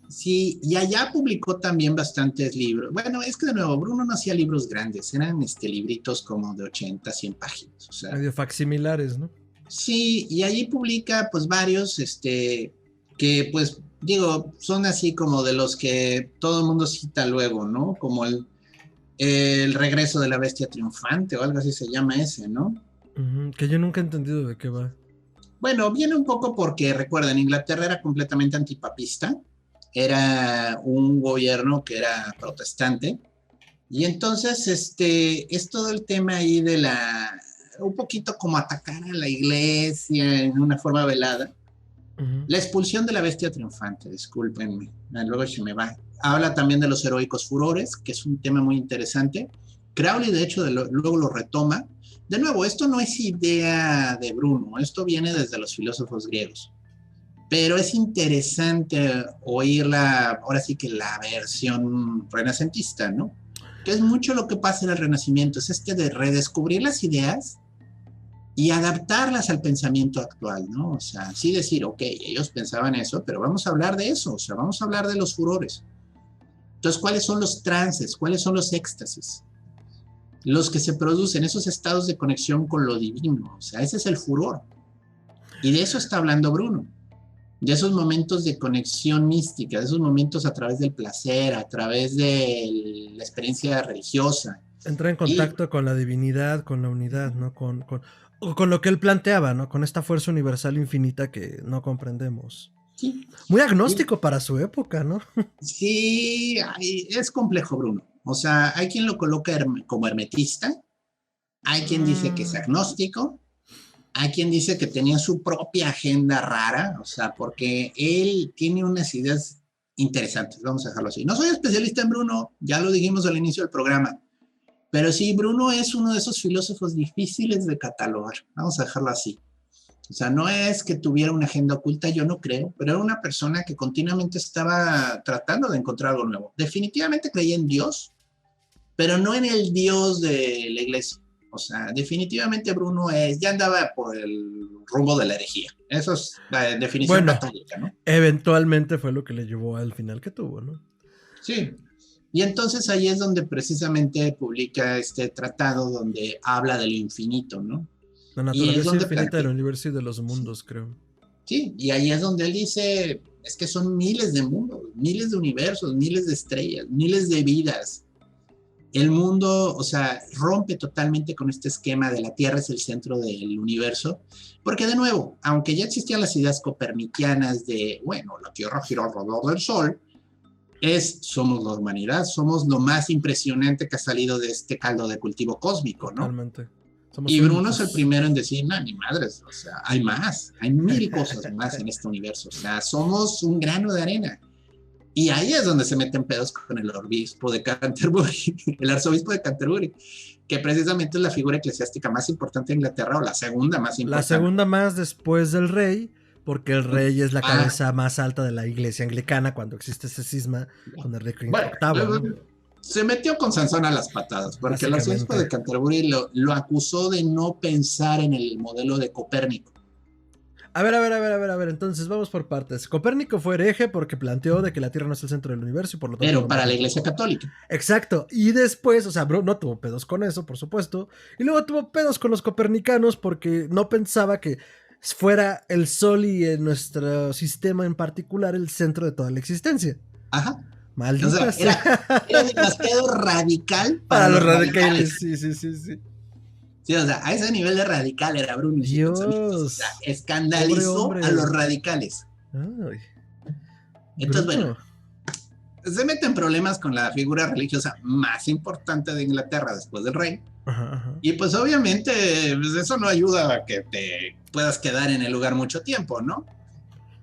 S2: sí, y allá publicó también bastantes libros. Bueno, es que de nuevo, Bruno no hacía libros grandes, eran libritos como de 80, 100 páginas. O sea,
S1: Medio facsimilares, ¿no?
S2: sí, y allí publica pues varios, que pues digo, son así como de los que todo el mundo cita luego, ¿no? Como el regreso de la bestia triunfante o algo así se llama ese, ¿no?
S1: Que yo nunca he entendido de qué va.
S2: Bueno, viene un poco porque, recuerden, Inglaterra era completamente antipapista, era un gobierno que era protestante, y entonces es todo el tema ahí de un poquito como atacar a la iglesia en una forma velada. La expulsión de la bestia triunfante, discúlpenme, luego se me va. Habla también de los heroicos furores, que es un tema muy interesante. Crowley, de hecho, luego lo retoma. De nuevo, esto no es idea de Bruno, esto viene desde los filósofos griegos. Pero es interesante oírla, ahora sí que la versión renacentista, ¿no? Que es mucho lo que pasa en el Renacimiento, es de redescubrir las ideas y adaptarlas al pensamiento actual, ¿no? O sea, sí decir, ok, ellos pensaban eso, pero vamos a hablar de eso, o sea, vamos a hablar de los furores. Entonces, ¿cuáles son los trances? ¿Cuáles son los éxtasis? Los que se producen, esos estados de conexión con lo divino, o sea, ese es el furor. Y de eso está hablando Bruno, de esos momentos de conexión mística, de esos momentos a través del placer, a través de la experiencia religiosa.
S1: Entra en contacto con la divinidad, con la unidad, ¿no? Con lo que él planteaba, ¿no? Con esta fuerza universal infinita que no comprendemos.
S2: Sí.
S1: Muy agnóstico para su época, ¿no?
S2: Sí, es complejo, Bruno. O sea, hay quien lo coloca como hermetista, hay quien dice que es agnóstico, hay quien dice que tenía su propia agenda rara, o sea, porque él tiene unas ideas interesantes, vamos a dejarlo así. No soy especialista en Bruno, ya lo dijimos al inicio del programa, pero sí, Bruno es uno de esos filósofos difíciles de catalogar, vamos a dejarlo así. O sea, no es que tuviera una agenda oculta, yo no creo, pero era una persona que continuamente estaba tratando de encontrar algo nuevo. Definitivamente creía en Dios, pero no en el Dios de la iglesia. O sea, definitivamente Bruno ya andaba por el rumbo de la herejía. Eso es la definición católica, ¿no?
S1: Eventualmente fue lo que le llevó al final que tuvo, ¿no?
S2: Sí. Y entonces ahí es donde precisamente publica este tratado donde habla de lo infinito, ¿no?
S1: La naturaleza infinita del universo y de los mundos, creo.
S2: Sí, y ahí es donde él dice, es que son miles de mundos, miles de universos, miles de estrellas, miles de vidas. El mundo, o sea, rompe totalmente con este esquema de la Tierra es el centro del universo, porque de nuevo, aunque ya existían las ideas copernicanianas de, bueno, la Tierra gira alrededor del Sol, somos la humanidad, somos lo más impresionante que ha salido de este caldo de cultivo cósmico, ¿no?
S1: Totalmente.
S2: Y Bruno es el primero en decir, no, ni madres, o sea, hay más, hay mil cosas más en este universo, o sea, somos un grano de arena. Y ahí es donde se meten pedos con el obispo de Canterbury, el arzobispo de Canterbury, que precisamente es la figura eclesiástica más importante de Inglaterra, o la segunda más importante.
S1: La segunda más después del rey, porque el rey es la cabeza más alta de la iglesia anglicana cuando existe ese cisma con el rey VIII. ¿no?
S2: Se metió con Sansón a las patadas, porque el arzobispo de Canterbury lo acusó de no pensar en el modelo de Copérnico.
S1: A ver, entonces vamos por partes. Copérnico fue hereje porque planteó de que la Tierra no es el centro del universo y por lo tanto...
S2: Pero para la Iglesia Católica.
S1: Exacto, y después, o sea, no tuvo pedos con eso, por supuesto, y luego tuvo pedos con los copernicanos porque no pensaba que fuera el Sol y en nuestro sistema en particular el centro de toda la existencia.
S2: Ajá.
S1: Maldita
S2: o sea, era demasiado radical
S1: para los radicales. Sí.
S2: Sí, o sea, a ese nivel de radical era Bruno.
S1: Dios.
S2: O sea, escandalizó a los radicales.
S1: Ay,
S2: entonces, Bruno. Bueno, se mete en problemas con la figura religiosa más importante de Inglaterra después del rey.
S1: Ajá.
S2: Y pues obviamente pues, eso no ayuda a que te puedas quedar en el lugar mucho tiempo, ¿no?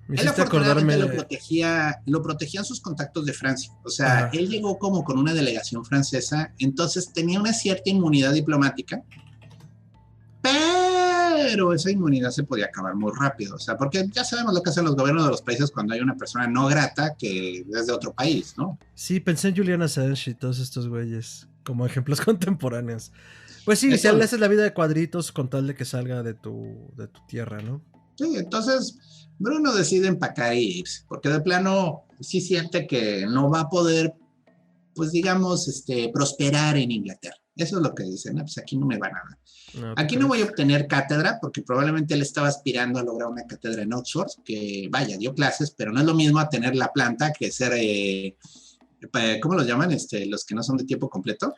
S2: Él afortunadamente lo protegían sus contactos de Francia. O sea, él llegó como con una delegación francesa, entonces tenía una cierta inmunidad diplomática. pero esa inmunidad se podía acabar muy rápido, o sea, porque ya sabemos lo que hacen los gobiernos de los países cuando hay una persona no grata que es de otro país, ¿no?
S1: Sí, pensé en Julian Assange y todos estos güeyes como ejemplos contemporáneos. Pues sí,
S2: Eso,
S1: le haces la vida de cuadritos con tal de que salga de tu tierra, ¿no?
S2: sí, entonces Bruno decide empacar y irse, porque de plano sí siente que no va a poder, pues digamos, prosperar en Inglaterra. Eso es lo que dicen, ¿no? Pues aquí no me va nada.
S1: No, ¿tú
S2: Aquí no voy a
S1: crees?
S2: obtener cátedra, porque probablemente él estaba aspirando a lograr una cátedra en Oxford, que vaya, dio clases, pero no es lo mismo a tener la planta que ser, ¿cómo los llaman? Los que no son de tiempo completo.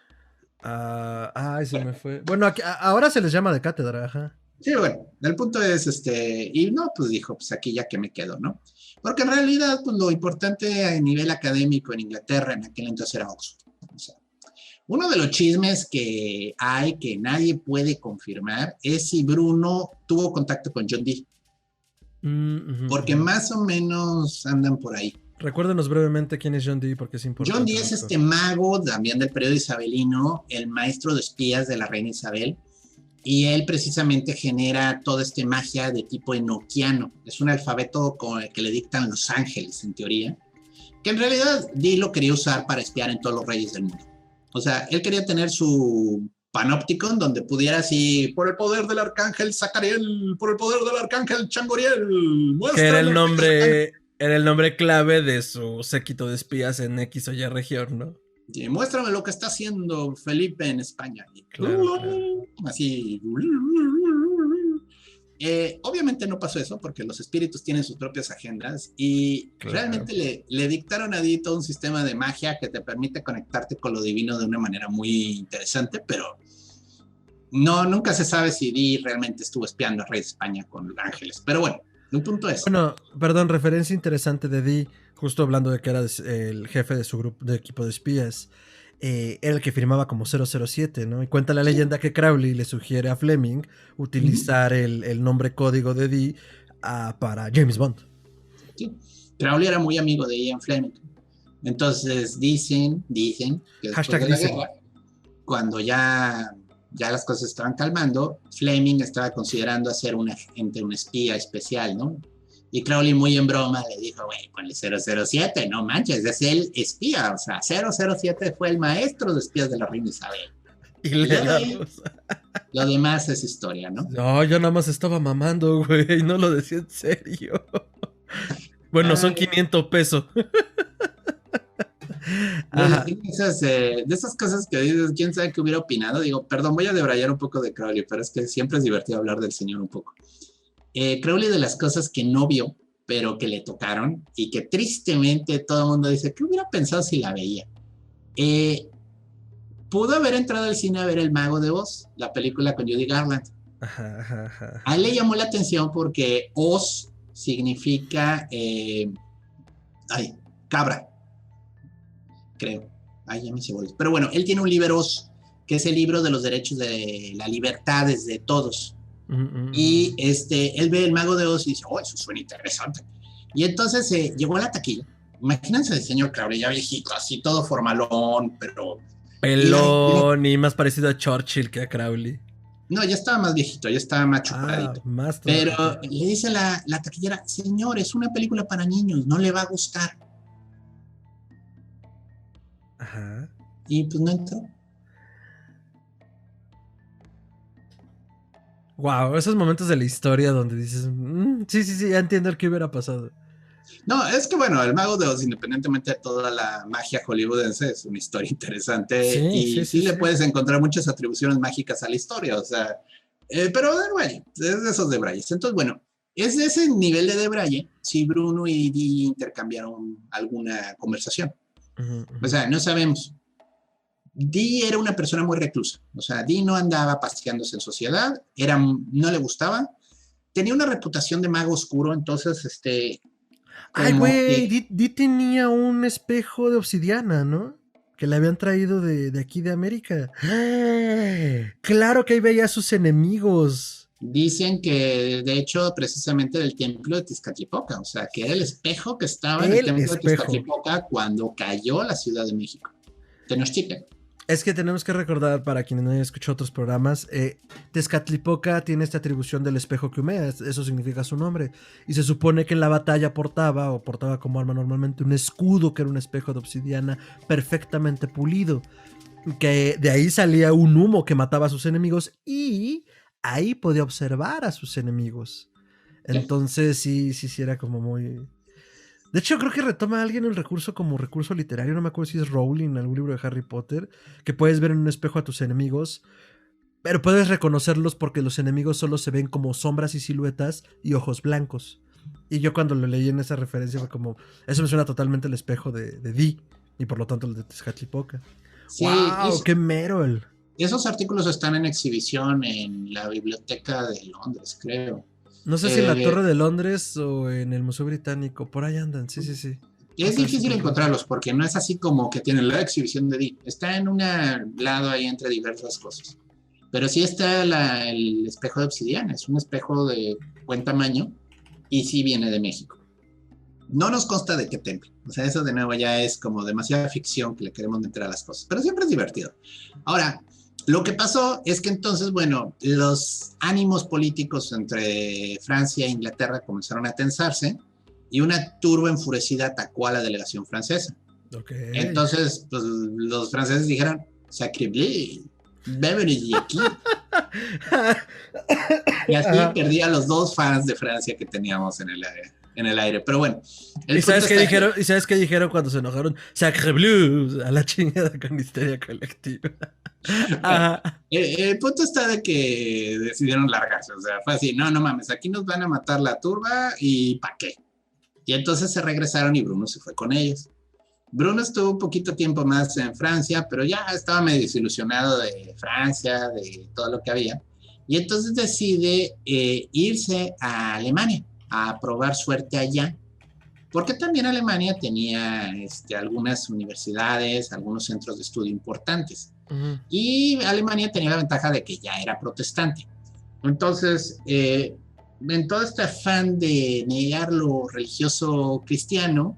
S1: Ay, se me fue. Bueno, ahora se les llama de cátedra, ajá.
S2: Sí, bueno, el punto es, y no, pues dijo, pues aquí ya que me quedo, ¿no? Porque en realidad, pues lo importante a nivel académico en Inglaterra en aquel entonces era Oxford. O sea, uno de los chismes que hay que nadie puede confirmar es si Bruno tuvo contacto con John Dee, porque más o menos andan por ahí.
S1: Recuérdenos brevemente quién es John Dee, porque es
S2: John
S1: importante,
S2: Dee es
S1: doctor.
S2: mago también del periodo isabelino, el maestro de espías de la reina Isabel, y él precisamente genera toda esta magia de tipo enoquiano. Es un alfabeto con el que le dictan los ángeles, en teoría, que en realidad Dee lo quería usar para espiar en todos los reyes del mundo. O sea, él quería tener su panopticon donde pudiera así, por el poder del arcángel Zacariel, por el poder del arcángel Changoriel,
S1: Que
S2: muéstrame.
S1: era el nombre clave de su séquito de espías en X o Y región, ¿no?
S2: Muéstrame lo que está haciendo Felipe en España.
S1: Claro, claro.
S2: Así. Obviamente no pasó eso porque los espíritus tienen sus propias agendas y
S1: Claro.
S2: realmente le dictaron a Dee todo un sistema de magia que te permite conectarte con lo divino de una manera muy interesante, pero no, nunca se sabe si Dee realmente estuvo espiando a Rey de España con ángeles. Pero bueno, un punto es.
S1: Bueno, perdón, referencia interesante de Dee, justo hablando de que era el jefe de su grupo de equipo de espías. Era el que firmaba como 007, ¿no? Y cuenta la leyenda que Crowley le sugiere a Fleming utilizar el nombre código de Dee para James Bond.
S2: Sí. Crowley era muy amigo de Ian Fleming. Entonces dicen que después de la guerra, cuando ya las cosas estaban calmando, Fleming estaba considerando hacer un agente, un espía especial, ¿no? Y Crowley muy en broma le dijo, güey, ponle 007, no manches, es el espía, o sea, 007 fue el maestro de espías de la reina Isabel.
S1: Y
S2: lo demás es historia, ¿no?
S1: No, yo nada más estaba mamando, güey, no lo decía en serio. Bueno, son 500 pesos.
S2: De esas cosas que dices, quién sabe qué hubiera opinado. Digo, perdón, voy a debrayar un poco de Crowley, pero es que siempre es divertido hablar del señor un poco. Crowley, de las cosas que no vio, pero que le tocaron y que tristemente todo el mundo dice, ¿qué hubiera pensado si la veía? Pudo haber entrado al cine a ver El Mago de Oz, la película con Judy Garland. A él le llamó la atención porque Oz significa cabra, creo. Ya me hice bolas. Pero bueno, él tiene un libro Oz, que es el libro de los derechos de las libertades de todos. Y él ve El Mago de Oz y dice, eso suena interesante. Y entonces llegó a la taquilla. Imagínense el señor Crowley, ya viejito, así todo formalón, pero...
S1: Pelón y más parecido a Churchill que a Crowley.
S2: No, ya estaba más viejito, ya estaba más chupadito. Pero le dice la taquillera, señor, es una película para niños, no le va a gustar.
S1: Ajá.
S2: Y pues no entró.
S1: Wow, esos momentos de la historia donde dices, sí, ya entiendo el que hubiera pasado.
S2: No, es que bueno, El Mago de Oz, independientemente de toda la magia hollywoodense, es una historia interesante sí le puedes encontrar muchas atribuciones mágicas a la historia, o sea, pero bueno, es de esos debrayes. Entonces, bueno, es de ese nivel de debraye si Bruno y Dee intercambiaron alguna conversación. O sea, no sabemos. Dee era una persona muy reclusa, o sea, Dee no andaba paseándose en sociedad, no le gustaba, tenía una reputación de mago oscuro, entonces,
S1: Ay, güey, Dee tenía un espejo de obsidiana, ¿no? Que le habían traído de aquí de América. Claro que ahí veía a sus enemigos.
S2: Dicen que, de hecho, precisamente del templo de Tezcatlipoca, o sea, que era el espejo que estaba en el templo de Tezcatlipoca cuando cayó la Ciudad de México. Tenochtitlan.
S1: Es que tenemos que recordar, para quienes no hayan escuchado otros programas, Tezcatlipoca tiene esta atribución del espejo que humea, eso significa su nombre. Y se supone que en la batalla portaba como arma normalmente un escudo que era un espejo de obsidiana perfectamente pulido. Que de ahí salía un humo que mataba a sus enemigos y ahí podía observar a sus enemigos. Entonces sí era como muy... De hecho, creo que retoma a alguien el recurso como recurso literario. No me acuerdo si es Rowling en algún libro de Harry Potter. Que puedes ver en un espejo a tus enemigos. Pero puedes reconocerlos porque los enemigos solo se ven como sombras y siluetas y ojos blancos. Y yo cuando lo leí en esa referencia fue como... Eso me suena totalmente el espejo de Dee. Y por lo tanto el de Tezcatlipoca.
S2: Sí,
S1: ¡Wow! ¡Qué mero!
S2: Esos artículos están en exhibición en la Biblioteca de Londres, creo.
S1: No sé si en la Torre de Londres o en el Museo Británico. Por ahí andan, sí.
S2: Es difícil encontrarlos porque no es así como que tienen la exhibición de Dee. Está en un lado ahí entre diversas cosas. Pero sí está el espejo de obsidiana. Es un espejo de buen tamaño y sí viene de México. No nos consta de qué templo. O sea, eso de nuevo ya es como demasiada ficción que le queremos meter a las cosas. Pero siempre es divertido. Ahora, lo que pasó es que entonces, bueno, los ánimos políticos entre Francia e Inglaterra comenzaron a tensarse y una turba enfurecida atacó a la delegación francesa.
S1: Okay.
S2: Entonces, pues los franceses dijeron, sacre bleu, Beverly aquí. Y así perdí a los 2 fans de Francia que teníamos en el aire. Pero bueno.
S1: ¿Y sabes qué dijeron cuando se enojaron? Sacre bleu, a la chingada con Histeria Colectiva.
S2: El punto está de que decidieron largarse. O sea, fue así, no mames, aquí nos van a matar la turba y ¿para qué? Y entonces se regresaron y Bruno se fue con ellos. Bruno estuvo un poquito tiempo más en Francia, pero ya estaba medio desilusionado de Francia, de todo lo que había. Y entonces decide irse a Alemania a probar suerte allá, porque también Alemania tenía algunas universidades, algunos centros de estudio importantes. Uh-huh. Y Alemania tenía la ventaja de que ya era protestante. Entonces, en todo este afán de negar lo religioso cristiano,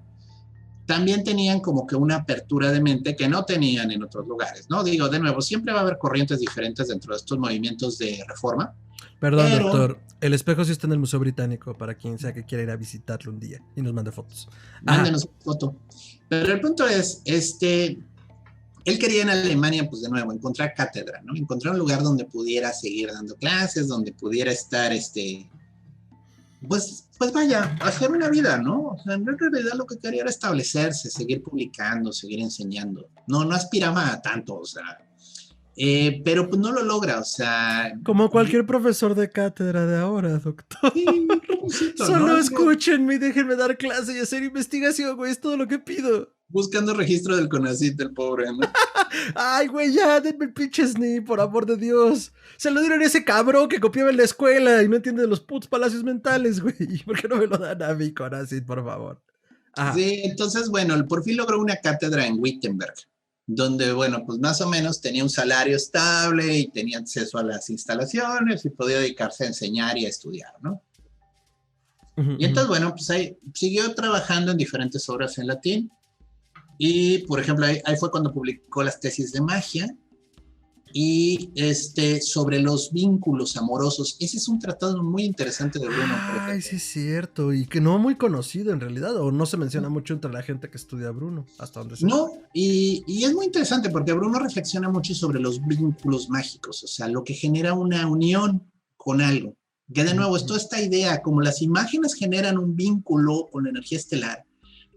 S2: también tenían como que una apertura de mente que no tenían en otros lugares, ¿no? Digo, de nuevo, siempre va a haber corrientes diferentes dentro de estos movimientos de reforma.
S1: Perdón, doctor, el espejo sí está en el Museo Británico para quien sea que quiera ir a visitarlo un día y nos mande fotos.
S2: Mándenos una foto. Pero el punto es, él quería en Alemania, pues de nuevo, encontrar cátedra, ¿no? Encontrar un lugar donde pudiera seguir dando clases, donde pudiera estar, pues vaya, hacer una vida, ¿no? O sea, en realidad lo que quería era establecerse, seguir publicando, seguir enseñando. No aspiraba a tanto, o sea, pero pues no lo logra, o sea...
S1: Como cualquier profesor de cátedra de ahora, doctor. Sí, solo escúchenme y déjenme dar clase y hacer investigación, güey, es todo lo que pido.
S2: Buscando registro del CONACYT, el pobre, ¿no?
S1: Ay, güey, ya, denme el pinche SNI, por amor de Dios. Se lo dieron a ese cabrón que copiaba en la escuela y no entiende de los putos palacios mentales, güey. ¿Por qué no me lo dan a mí, CONACYT, por favor?
S2: Ajá. Sí, entonces, bueno, por fin logró una cátedra en Wittenberg, donde, bueno, pues más o menos tenía un salario estable y tenía acceso a las instalaciones y podía dedicarse a enseñar y a estudiar, ¿no? Uh-huh. Y entonces, bueno, pues ahí siguió trabajando en diferentes obras en latín. Y, por ejemplo, ahí fue cuando publicó las tesis de magia y sobre los vínculos amorosos. Ese es un tratado muy interesante de Bruno.
S1: Ay, sí es cierto, y que no muy conocido en realidad, o no se menciona mucho entre la gente que estudia a Bruno, hasta donde sé.
S2: No, y es muy interesante porque Bruno reflexiona mucho sobre los vínculos mágicos, o sea, lo que genera una unión con algo. Que de nuevo, es toda esta idea, como las imágenes generan un vínculo con la energía estelar,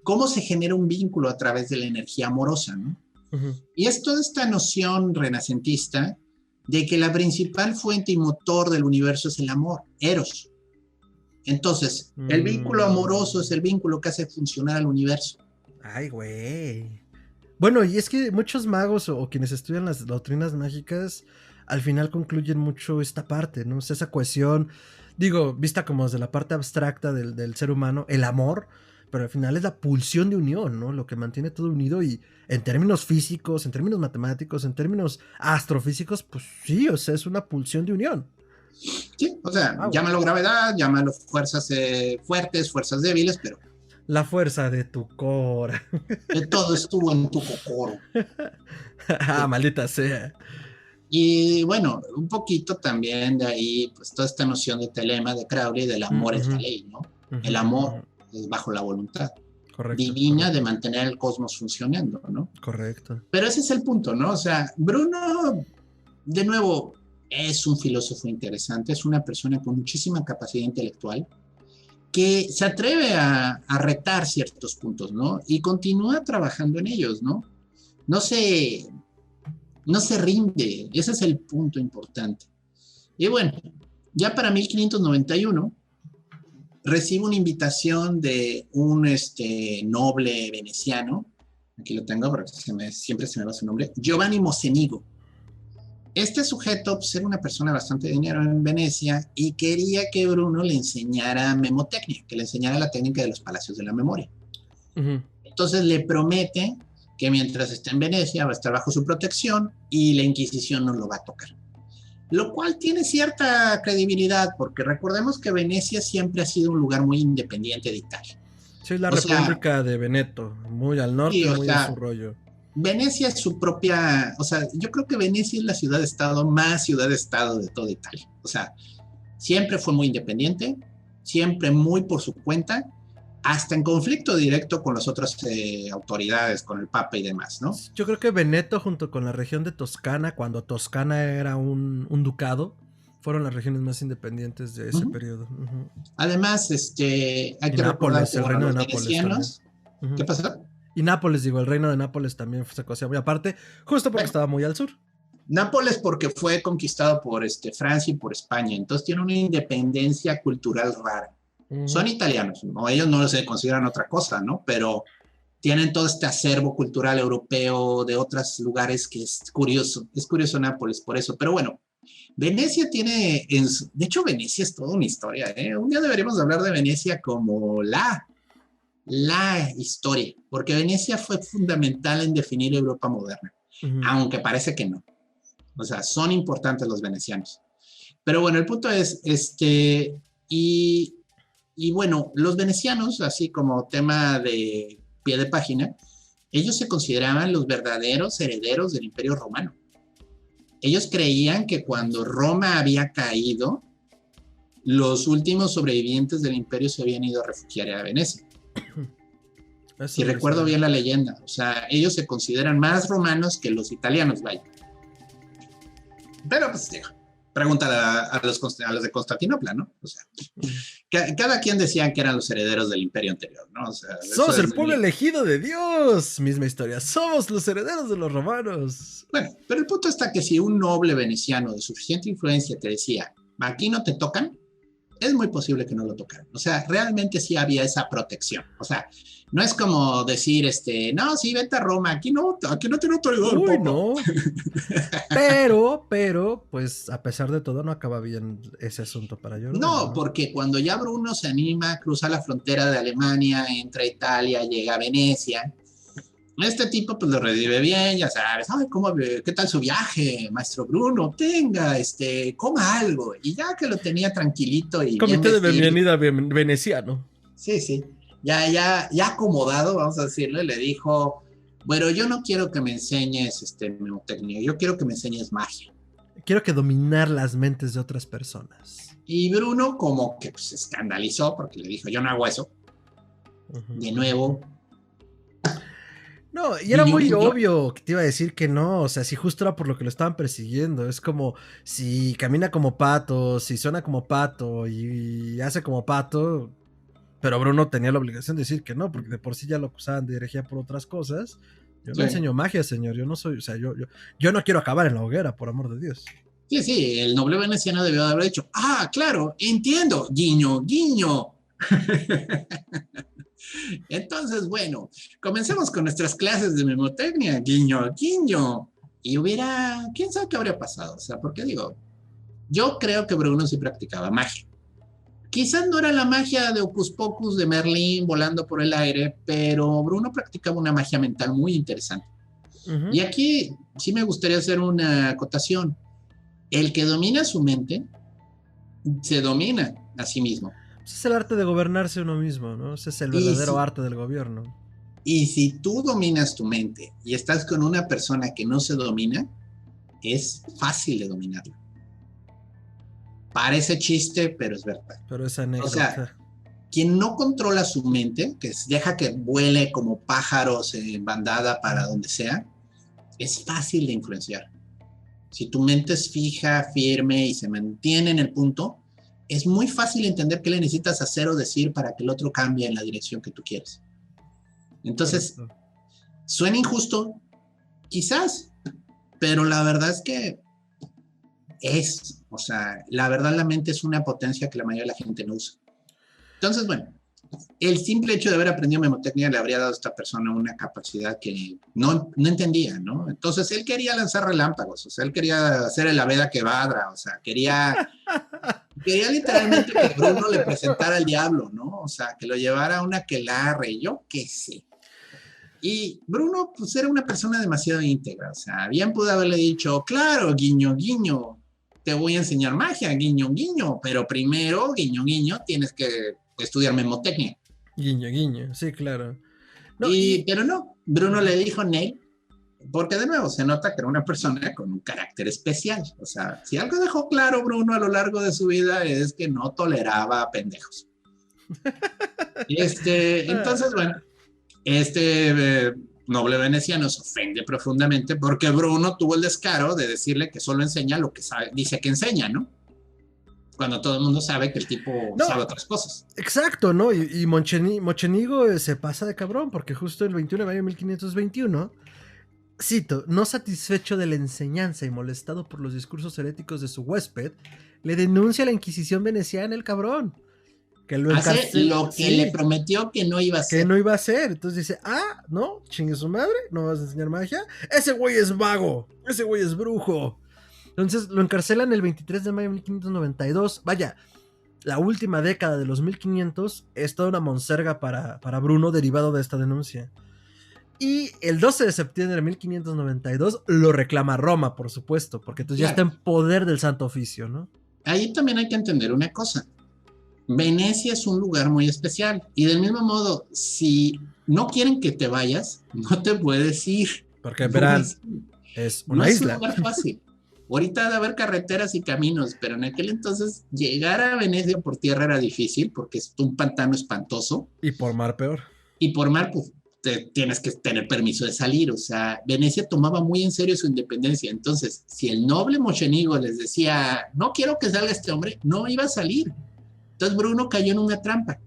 S2: cómo se genera un vínculo a través de la energía amorosa, ¿no? Uh-huh. Y es toda esta noción renacentista de que la principal fuente y motor del universo es el amor, Eros. Entonces, el vínculo amoroso es el vínculo que hace funcionar al universo.
S1: Ay, güey. Bueno, y es que muchos magos o quienes estudian las doctrinas mágicas al final concluyen mucho esta parte, ¿no? O sea, esa cohesión, digo, vista como desde la parte abstracta del ser humano, el amor, pero al final es la pulsión de unión, ¿no? Lo que mantiene todo unido y en términos físicos, en términos matemáticos, en términos astrofísicos, pues sí, o sea, es una pulsión de unión.
S2: Sí, o sea, llámalo gravedad, llámalo fuerzas fuertes, fuerzas débiles, pero
S1: La fuerza de tu cora.
S2: De todo estuvo en tu cocoro.
S1: Maldita sea.
S2: Y bueno, un poquito también de ahí, pues toda esta noción de telema de Crowley, del amor es la ley, ¿no? El amor es bajo la voluntad divina de mantener el cosmos funcionando, ¿no?
S1: Correcto.
S2: Pero ese es el punto, ¿no? O sea, Bruno, de nuevo, es un filósofo interesante, es una persona con muchísima capacidad intelectual que se atreve a retar ciertos puntos, ¿no? Y continúa trabajando en ellos, ¿no? No se rinde, ese es el punto importante. Y bueno, ya para 1591 recibe una invitación de un noble veneciano, aquí lo tengo porque siempre se me va su nombre, Giovanni Mocenigo. Este sujeto pues, era una persona bastante de dinero en Venecia y quería que Bruno le enseñara memotecnia, que le enseñara la técnica de los palacios de la memoria. Entonces le promete que mientras esté en Venecia va a estar bajo su protección y la Inquisición no lo va a tocar. Lo cual tiene cierta credibilidad, porque recordemos que Venecia siempre ha sido un lugar muy independiente de Italia.
S1: Sí, la República de Veneto, muy al norte, sí, muy en su rollo.
S2: Venecia es su propia, o sea, yo creo que Venecia es la ciudad-estado más ciudad-estado de toda Italia. O sea, siempre fue muy independiente, siempre muy por su cuenta, hasta en conflicto directo con las otras autoridades, con el Papa y demás, ¿no?
S1: Yo creo que Veneto junto con la región de Toscana, cuando Toscana era un ducado, fueron las regiones más independientes de ese periodo.
S2: Además, hay que
S1: Nápoles,
S2: recordar que
S1: el reino de
S2: los
S1: Nápoles
S2: venecianos, ¿qué pasó?
S1: Y Nápoles, digo, el reino de Nápoles también se cosía muy aparte, justo porque estaba muy al sur.
S2: Nápoles porque fue conquistado por Francia y por España, entonces tiene una independencia cultural rara. Son italianos, ¿no? Ellos no se consideran otra cosa, ¿no? Pero tienen todo este acervo cultural europeo de otros lugares que es curioso Nápoles por eso. Pero bueno, Venecia tiene, de hecho Venecia es toda una historia, ¿eh? Un día deberíamos hablar de Venecia como la historia, porque Venecia fue fundamental en definir Europa moderna, aunque parece que no. O sea, son importantes los venecianos. Pero bueno, el punto es, y bueno, los venecianos, así como tema de pie de página, ellos se consideraban los verdaderos herederos del Imperio Romano. Ellos creían que cuando Roma había caído, los últimos sobrevivientes del imperio se habían ido a refugiar a Venecia. Si recuerdo bien la leyenda, o sea, ellos se consideran más romanos que los italianos, vaya. Pero pues digo, pregúntale a los de Constantinopla, ¿no? O sea, cada quien decían que eran los herederos del imperio anterior, ¿no? O sea,
S1: somos el pueblo elegido de Dios, misma historia, somos los herederos de los romanos.
S2: Bueno, pero el punto está que si un noble veneciano de suficiente influencia te decía, aquí no te tocan, es muy posible que no lo tocaran. O sea, realmente sí había esa protección. O sea, no es como decir, no, sí, vete a Roma, aquí no tiene autoridad el Papa.
S1: No. Pero, pues, a pesar de todo, no acaba bien ese asunto para yo.
S2: No, porque cuando ya Bruno se anima a cruzar la frontera de Alemania, entra a Italia, llega a Venecia, este tipo pues lo revive bien, ya sabes, ay, ¿qué tal su viaje, maestro Bruno? Tenga, coma algo. Y ya que lo tenía tranquilito y
S1: comité de bienvenida veneciano.
S2: Sí. Ya acomodado, vamos a decirle, le dijo, bueno, yo no quiero que me enseñes memotecnia, yo quiero que me enseñes magia.
S1: Quiero que dominar las mentes de otras personas.
S2: Y Bruno como que pues, se escandalizó porque le dijo, yo no hago eso. De nuevo.
S1: No, y era muy obvio que te iba a decir que no, o sea, si justo era por lo que lo estaban persiguiendo, es como si camina como pato, si suena como pato y hace como pato, pero Bruno tenía la obligación de decir que no, porque de por sí ya lo acusaban de herejía por otras cosas. Yo no enseño magia, señor, yo no soy, o sea, yo no quiero acabar en la hoguera, por amor de Dios.
S2: Sí, el noble veneciano debió de haber dicho, claro, entiendo, guiño, guiño. Entonces, bueno, comencemos con nuestras clases de memotecnia, guiño, guiño. Y quién sabe qué habría pasado, o sea, porque digo, yo creo que Bruno sí practicaba magia. Quizás no era la magia de Hocus Pocus de Merlín volando por el aire, pero Bruno practicaba una magia mental muy interesante. Y aquí sí me gustaría hacer una acotación. El que domina su mente, se domina a sí mismo.
S1: Ese es el arte de gobernarse uno mismo, ¿no? Ese es el verdadero arte del gobierno.
S2: Y si tú dominas tu mente y estás con una persona que no se domina, es fácil de dominarla. Parece chiste, pero es verdad.
S1: Pero es anécdota.
S2: O sea, quien no controla su mente, que deja que vuele como pájaros en bandada para donde sea, es fácil de influenciar. Si tu mente es fija, firme y se mantiene en el punto, es muy fácil entender qué le necesitas hacer o decir para que el otro cambie en la dirección que tú quieres. Entonces, suena injusto, quizás, pero la verdad es que o sea, la verdad la mente es una potencia que la mayoría de la gente no usa. Entonces, bueno, el simple hecho de haber aprendido memotecnia le habría dado a esta persona una capacidad que no entendía, ¿no? Entonces, él quería lanzar relámpagos, o sea, él quería hacer el Aveda Kedavra, o sea, quería literalmente que Bruno le presentara al diablo, ¿no? O sea, que lo llevara a una aquelarre, yo qué sé. Y Bruno, pues, era una persona demasiado íntegra, o sea, bien pudo haberle dicho, claro, guiño, guiño, te voy a enseñar magia, guiño, guiño, pero primero, guiño, guiño, tienes que estudiar memotecnia.
S1: Guiño, guiño, sí, claro.
S2: No, pero no, Bruno le dijo Ney, porque de nuevo se nota que era una persona con un carácter especial. O sea, si algo dejó claro Bruno a lo largo de su vida es que no toleraba pendejos. Entonces, bueno, noble veneciano se ofende profundamente porque Bruno tuvo el descaro de decirle que solo enseña lo que sabe, dice que enseña, ¿no? Cuando todo el mundo sabe que el tipo sabe otras cosas.
S1: Exacto, ¿no? Y Mochenigo se pasa de cabrón, porque justo el 21 de mayo de 1521, cito, no satisfecho de la enseñanza y molestado por los discursos heréticos de su huésped, le denuncia a la Inquisición veneciana el cabrón. Que lo
S2: hace lo que le prometió que no iba a hacer.
S1: Que no iba a hacer. Entonces dice, no, chingue su madre, no vas a enseñar magia. Ese güey es vago, ese güey es brujo. Entonces lo encarcelan el 23 de mayo de 1592. Vaya, la última década de los 1500 es toda una monserga para Bruno derivado de esta denuncia. Y el 12 de septiembre de 1592 lo reclama Roma, por supuesto, porque entonces ya está en poder del Santo Oficio, ¿no?
S2: Ahí también hay que entender una cosa. Venecia es un lugar muy especial y del mismo modo, si no quieren que te vayas, no te puedes ir.
S1: Porque verán, es una isla.
S2: Es un lugar fácil. Ahorita debe haber carreteras y caminos, pero en aquel entonces llegar a Venecia por tierra era difícil porque es un pantano espantoso.
S1: Y por mar peor.
S2: Y por mar, pues tienes que tener permiso de salir. O sea, Venecia tomaba muy en serio su independencia. Entonces, si el noble Mocenigo les decía, no quiero que salga este hombre, no iba a salir. Entonces Bruno cayó en una trampa.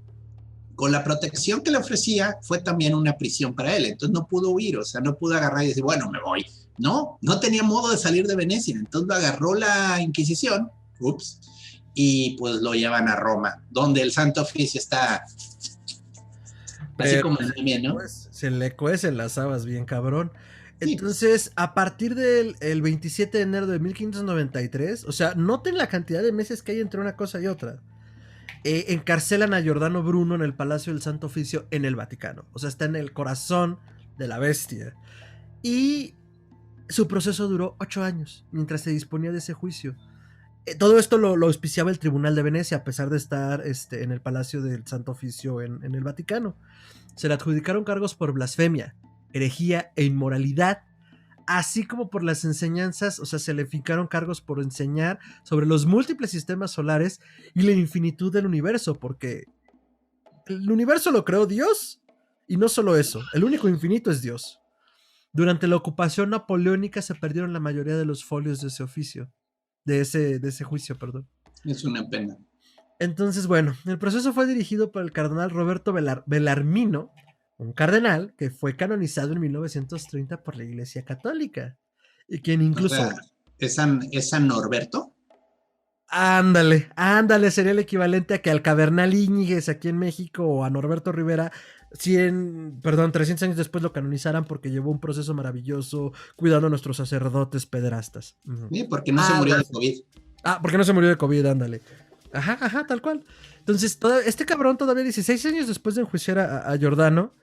S2: Con la protección que le ofrecía, fue también una prisión para él. Entonces no pudo huir, o sea, no pudo agarrar y decir, bueno, me voy. No tenía modo de salir de Venecia. Entonces lo agarró la Inquisición, y pues lo llevan a Roma, donde el Santo Oficio está así como el meme, ¿no?
S1: Pues, se le cuecen las habas bien cabrón. Entonces, a partir del 27 de enero de 1593, o sea, noten la cantidad de meses que hay entre una cosa y otra. Encarcelan a Giordano Bruno en el Palacio del Santo Oficio en el Vaticano. O sea, está en el corazón de la bestia. Y su proceso duró 8 años, mientras se disponía de ese juicio. Todo esto lo auspiciaba el Tribunal de Venecia, a pesar de estar en el Palacio del Santo Oficio en el Vaticano. Se le adjudicaron cargos por blasfemia, herejía e inmoralidad, así como por las enseñanzas. O sea, se le fincaron cargos por enseñar sobre los múltiples sistemas solares y la infinitud del universo, porque el universo lo creó Dios, y no solo eso, el único infinito es Dios. Durante la ocupación napoleónica se perdieron la mayoría de los folios de ese oficio, de ese juicio, perdón.
S2: Es una pena.
S1: Entonces, bueno, el proceso fue dirigido por el cardenal Roberto Bellarmino, un cardenal que fue canonizado en 1930 por la Iglesia Católica, y quien incluso...
S2: O sea, ¿es San Norberto?
S1: Ándale, sería el equivalente a que al cardenal Íñiguez aquí en México o a Norberto Rivera 300 años después lo canonizaran porque llevó un proceso maravilloso cuidando a nuestros sacerdotes pederastas.
S2: Sí, porque no se murió de COVID.
S1: Porque no se murió de COVID, ándale. Ajá, tal cual. Entonces, este cabrón todavía 16 años después de enjuiciar a Giordano,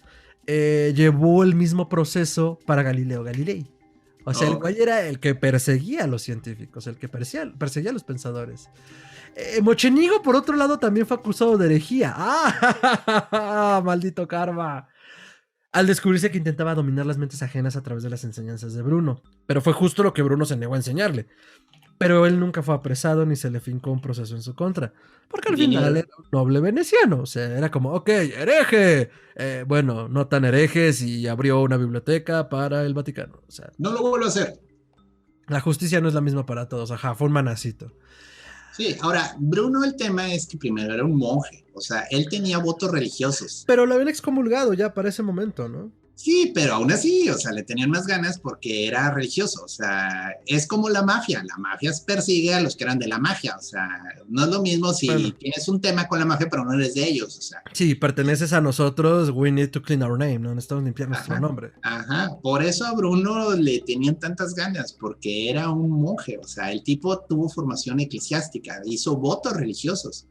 S1: llevó el mismo proceso para Galileo Galilei. O sea, el
S2: Oh,
S1: güey era el que perseguía a los científicos, el que perseguía a los pensadores. Mochenigo, por otro lado, también fue acusado de herejía. ¡Ah! ¡Maldito karma! Al descubrirse que intentaba dominar las mentes ajenas a través de las enseñanzas de Bruno. Pero fue justo lo que Bruno se negó a enseñarle. Pero él nunca fue apresado ni se le fincó un proceso en su contra. Porque al final
S2: genial.
S1: era un noble veneciano. O sea, era como, ok, hereje. Bueno, no tan herejes y abrió una biblioteca para el Vaticano. O sea,
S2: No lo vuelvo a hacer.
S1: la justicia no es la misma para todos. Ajá, fue un manacito.
S2: Sí, ahora, Bruno, el tema es que primero era un monje, o sea, él tenía votos religiosos.
S1: Pero lo habían excomulgado ya para ese momento, ¿no?
S2: Sí, pero aún así, o sea, le tenían más ganas porque era religioso, o sea, es como la mafia persigue a los que eran de la magia, o sea, no es lo mismo si
S1: Bueno,
S2: tienes un tema con la mafia, pero no eres de ellos, o sea,
S1: si perteneces a nosotros, we need to clean our name, ¿no? Necesitamos limpiar nuestro
S2: ajá,
S1: nombre.
S2: ajá, por eso a Bruno le tenían tantas ganas, porque era un monje, o sea, el tipo tuvo formación eclesiástica, hizo votos religiosos.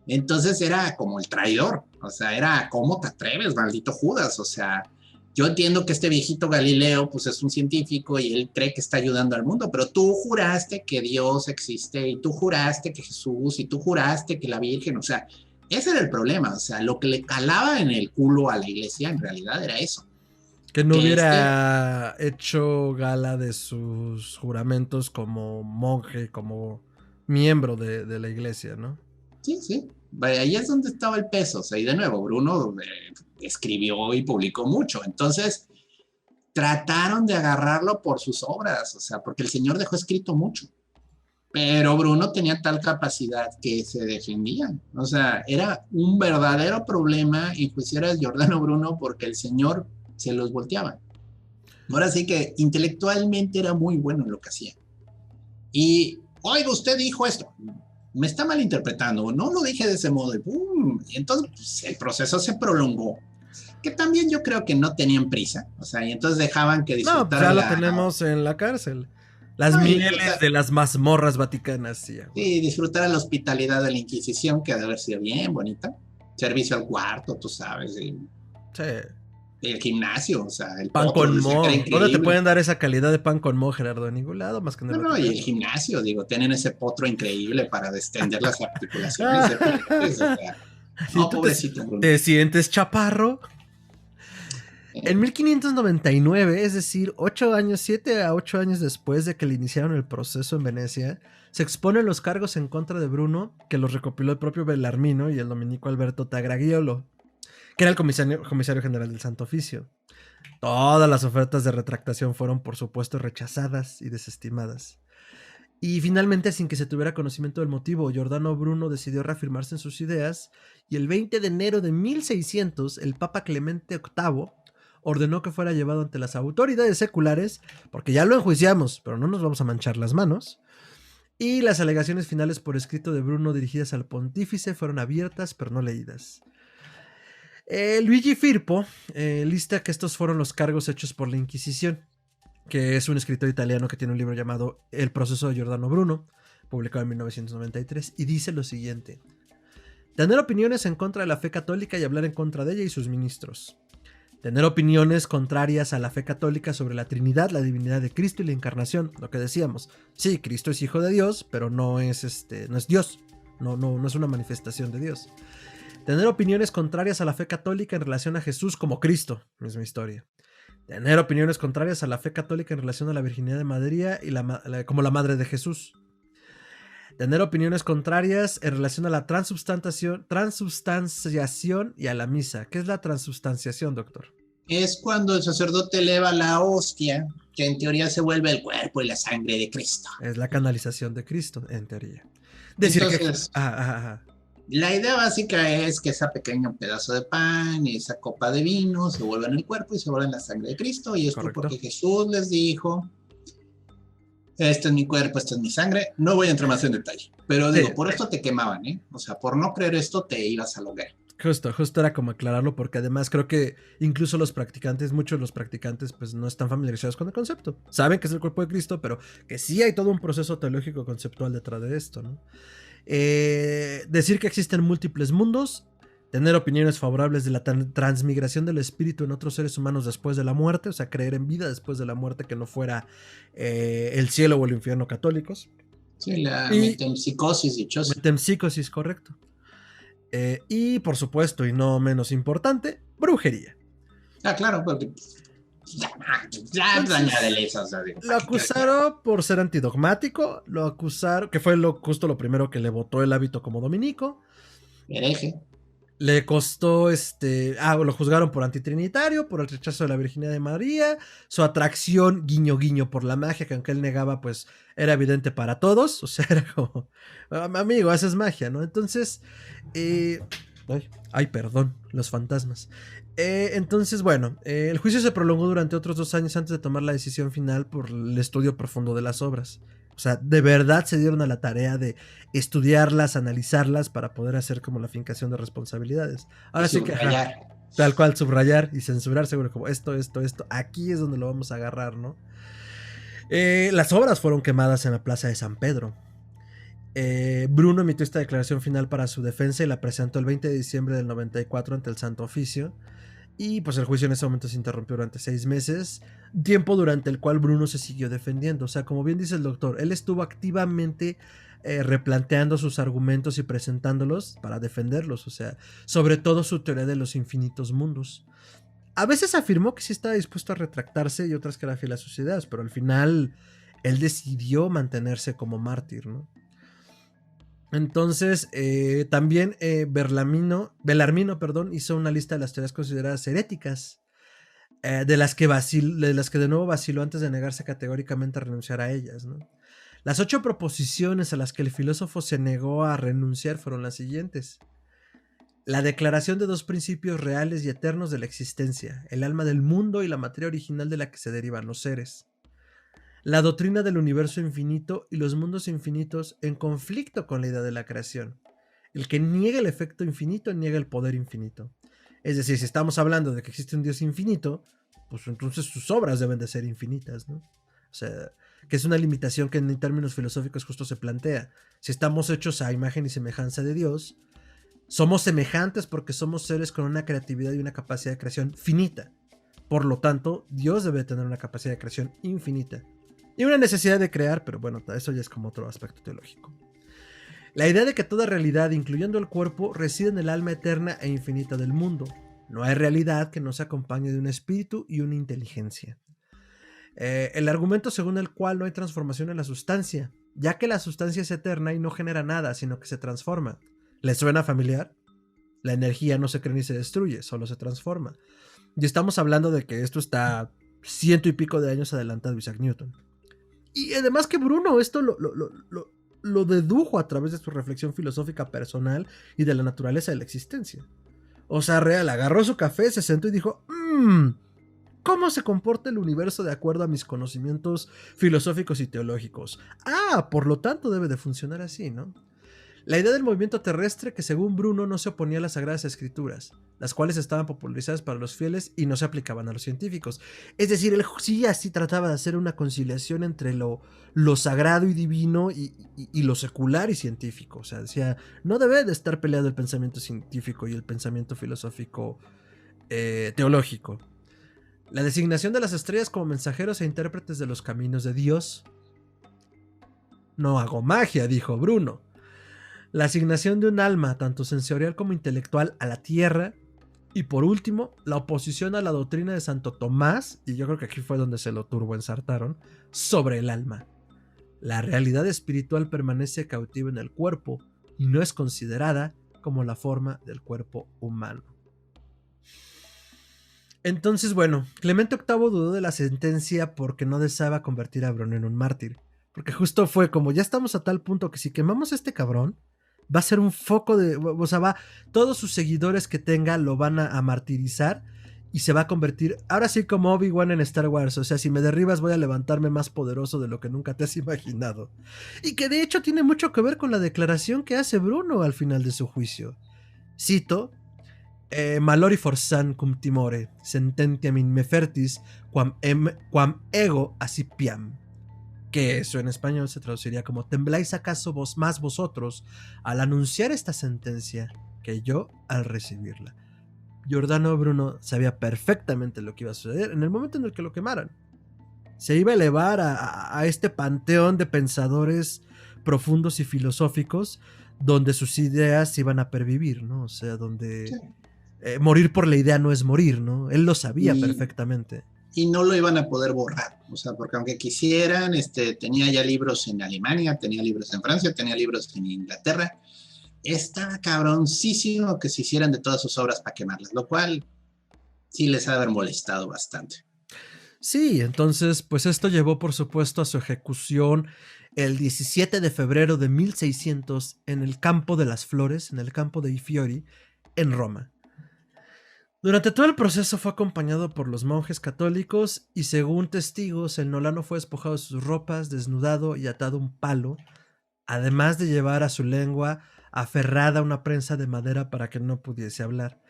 S2: Entonces era como el traidor, o sea, era ¿cómo te atreves, maldito Judas? O sea, yo entiendo que este viejito Galileo, pues es un científico y él cree que está ayudando al mundo, pero tú juraste que Dios existe y tú juraste que Jesús y tú juraste que la Virgen, o sea, ese era el problema, o sea, lo que le calaba en el culo a la iglesia en realidad era eso,
S1: Que no
S2: que
S1: hubiera hecho gala de sus juramentos como monje, como miembro de la iglesia, ¿no?
S2: sí, sí, ahí es donde estaba el peso, o sea, y de nuevo, Bruno escribió y publicó mucho, entonces trataron de agarrarlo por sus obras, o sea, porque el señor dejó escrito mucho, pero Bruno tenía tal capacidad que se defendía, o sea, era un verdadero problema enjuiciar a Giordano Bruno porque el señor se los volteaba. Ahora sí que intelectualmente era muy bueno en lo que hacía. Y, oiga, usted dijo esto, me está malinterpretando, no lo dije de ese modo, y, ¡pum! Y entonces pues, el proceso se prolongó, que también yo creo que no tenían prisa, o sea, y entonces dejaban que
S1: No, pues
S2: disfrutara
S1: ya lo
S2: la...
S1: tenemos en la cárcel. Las
S2: No, y
S1: mieles
S2: disfrutar,
S1: de las mazmorras vaticanas, sí, güey.
S2: sí, disfrutar la hospitalidad de la Inquisición, que ha de haber sido bien bonita, servicio al cuarto, tú sabes,
S1: Sí.
S2: el gimnasio, o sea, el
S1: Pan
S2: potro,
S1: con
S2: no sé, que era
S1: mo. ¿Dónde te
S2: increíble.
S1: pueden dar esa calidad de pan con mo, Gerardo? En ningún lado más que en el
S2: No, no, y el
S1: Vaticano.
S2: gimnasio, digo, tienen ese potro increíble para distender las articulaciones de pilates, o sea,
S1: Si
S2: no,
S1: tú te,
S2: pobrecito Bruno.
S1: te sientes chaparro. En 1599, es decir, 8 años, 7 a 8 años después de que le iniciaron el proceso en Venecia, se exponen los cargos en contra de Bruno, que los recopiló el propio Bellarmino y el dominico Alberto Tagragiolo, que era el comisario general del Santo Oficio. Todas las ofertas de retractación fueron, por supuesto, rechazadas y desestimadas. Y finalmente, sin que se tuviera conocimiento del motivo, Giordano Bruno decidió reafirmarse en sus ideas y el 20 de enero de 1600, el Papa Clemente VIII ordenó que fuera llevado ante las autoridades seculares, porque ya lo enjuiciamos, pero no nos vamos a manchar las manos. Y las alegaciones finales por escrito de Bruno dirigidas al pontífice fueron abiertas, pero no leídas. Luigi Firpo lista que estos fueron los cargos hechos por la Inquisición, que es un escritor italiano que tiene un libro llamado El proceso de Giordano Bruno, publicado en 1993, y dice lo siguiente: tener opiniones en contra de la fe católica y hablar en contra de ella y sus ministros. Tener opiniones contrarias a la fe católica sobre la Trinidad, la divinidad de Cristo y la encarnación, lo que decíamos. Sí, Cristo es hijo de Dios, pero no es Dios, no es una manifestación de Dios. Tener opiniones contrarias a la fe católica en relación a Jesús como Cristo, misma historia. Tener opiniones contrarias a la fe católica en relación a la virginidad de María y como la madre de Jesús. Tener opiniones contrarias en relación a la transubstanciación y a la misa. ¿Qué es la transubstanciación, doctor?
S2: Es cuando el sacerdote eleva la hostia, que en teoría se vuelve el cuerpo y la sangre de Cristo.
S1: Es la canalización de Cristo, en teoría. Decir
S2: Entonces, la idea básica es que ese pequeño pedazo de pan y esa copa de vino se vuelvan el cuerpo y se vuelvan la sangre de Cristo. Y esto
S1: correcto.
S2: porque Jesús les dijo: este es mi cuerpo, esta es mi sangre. No voy a entrar más en detalle, pero digo, por esto te quemaban, ¿eh? O sea, por no creer esto te ibas a la hoguera.
S1: Justo era como aclararlo, porque además creo que incluso muchos de los practicantes, pues no están familiarizados con el concepto. Saben que es el cuerpo de Cristo, pero que sí hay todo un proceso teológico conceptual detrás de esto, ¿no? Decir que existen múltiples mundos, tener opiniones favorables de la transmigración del espíritu en otros seres humanos después de la muerte, o sea, creer en vida después de la muerte que no fuera el cielo o el infierno católicos.
S2: Sí, la metempsicosis dichosa.
S1: Metempsicosis, correcto. Y por supuesto, y no menos importante, brujería.
S2: Claro, porque
S1: lo acusaron por ser antidogmático, lo acusaron, que fue justo lo primero que le votó el hábito como dominico.
S2: Hereje.
S1: Le costó lo juzgaron por antitrinitario, por el rechazo de la virginidad de María, su atracción guiño guiño por la magia, que aunque él negaba, pues era evidente para todos, o sea, era como, amigo, haces magia, ¿no? Entonces, perdón, los fantasmas. Entonces, bueno, el juicio se prolongó durante otros 2 años antes de tomar la decisión final por el estudio profundo de las obras. O sea, de verdad se dieron a la tarea de estudiarlas, analizarlas para poder hacer como la fincación de responsabilidades. Ahora sí que, tal cual, subrayar y censurar, seguro como esto, aquí es donde lo vamos a agarrar, ¿no? Las obras fueron quemadas en la plaza de San Pedro. Bruno emitió esta declaración final para su defensa y la presentó el 20 de diciembre del 94 ante el Santo Oficio. Y pues el juicio en ese momento se interrumpió durante 6 meses, tiempo durante el cual Bruno se siguió defendiendo. O sea, como bien dice el doctor, él estuvo activamente replanteando sus argumentos y presentándolos para defenderlos. O sea, sobre todo su teoría de los infinitos mundos. A veces afirmó que sí estaba dispuesto a retractarse y otras que era fiel a sus ideas, pero al final él decidió mantenerse como mártir, ¿no? Entonces, también Belarmino, hizo una lista de las teorías consideradas heréticas, de las que de nuevo vaciló antes de negarse categóricamente a renunciar a ellas, ¿no? Las 8 proposiciones a las que el filósofo se negó a renunciar fueron las siguientes: la declaración de 2 principios reales y eternos de la existencia, el alma del mundo y la materia original de la que se derivan los seres. La doctrina del universo infinito y los mundos infinitos en conflicto con la idea de la creación. El que niega el efecto infinito niega el poder infinito. Es decir, si estamos hablando de que existe un Dios infinito, pues entonces sus obras deben de ser infinitas, ¿no? O sea, que es una limitación que en términos filosóficos justo se plantea. Si estamos hechos a imagen y semejanza de Dios, somos semejantes porque somos seres con una creatividad y una capacidad de creación finita. Por lo tanto, Dios debe tener una capacidad de creación infinita. Y una necesidad de crear, pero bueno, eso ya es como otro aspecto teológico. La idea de que toda realidad, incluyendo el cuerpo, reside en el alma eterna e infinita del mundo. No hay realidad que no se acompañe de un espíritu y una inteligencia. El argumento según el cual no hay transformación en la sustancia, ya que la sustancia es eterna y no genera nada, sino que se transforma. ¿Les suena familiar? La energía no se crea ni se destruye, solo se transforma. Y estamos hablando de que esto está 100 y pico de años adelantado Isaac Newton. Y además que Bruno esto lo dedujo a través de su reflexión filosófica personal y de la naturaleza de la existencia. O sea, real, agarró su café, se sentó y dijo, ¿cómo se comporta el universo de acuerdo a mis conocimientos filosóficos y teológicos? Por lo tanto debe de funcionar así, ¿no? La idea del movimiento terrestre que según Bruno no se oponía a las Sagradas Escrituras, las cuales estaban popularizadas para los fieles y no se aplicaban a los científicos. Es decir, él sí así trataba de hacer una conciliación entre lo sagrado y divino y lo secular y científico. O sea, decía, no debe de estar peleado el pensamiento científico y el pensamiento filosófico teológico. La designación de las estrellas como mensajeros e intérpretes de los caminos de Dios. No hago magia, dijo Bruno. La asignación de un alma, tanto sensorial como intelectual, a la tierra. Y por último, la oposición a la doctrina de Santo Tomás, y yo creo que aquí fue donde se lo turboensartaron, sobre el alma. La realidad espiritual permanece cautiva en el cuerpo y no es considerada como la forma del cuerpo humano. Entonces, bueno, Clemente VIII dudó de la sentencia porque no deseaba convertir a Bruno en un mártir. Porque justo fue como, ya estamos a tal punto que si quemamos a este cabrón, va a ser un foco de... O sea, todos sus seguidores que tenga lo van a martirizar y se va a convertir, ahora sí como Obi-Wan en Star Wars. O sea, si me derribas voy a levantarme más poderoso de lo que nunca te has imaginado. Y que de hecho tiene mucho que ver con la declaración que hace Bruno al final de su juicio. Cito: Malori forsan cum timore, sententiam in me fertis, quam ego accipiam. Que eso en español se traduciría como: ¿tembláis acaso vosotros al anunciar esta sentencia que yo al recibirla. Giordano Bruno sabía perfectamente lo que iba a suceder en el momento en el que lo quemaran. Se iba a elevar a este panteón de pensadores profundos y filosóficos donde sus ideas iban a pervivir, ¿no? O sea, donde
S2: Sí.
S1: Morir por la idea no es morir, ¿no? Él lo sabía
S2: Y,
S1: perfectamente.
S2: y no lo iban a poder borrar, o sea, porque aunque quisieran, tenía ya libros en Alemania, tenía libros en Francia, tenía libros en Inglaterra. Estaba cabroncísimo que se hicieran de todas sus obras para quemarlas, lo cual sí les ha de haber molestado bastante.
S1: Sí, entonces, pues esto llevó, por supuesto, a su ejecución el 17 de febrero de 1600 en el Campo de las Flores, en el campo de I Fiori, en Roma. Durante todo el proceso fue acompañado por los monjes católicos y, según testigos, el nolano fue despojado de sus ropas, desnudado y atado a un palo, además de llevar a su lengua aferrada a una prensa de madera para que no pudiese hablar.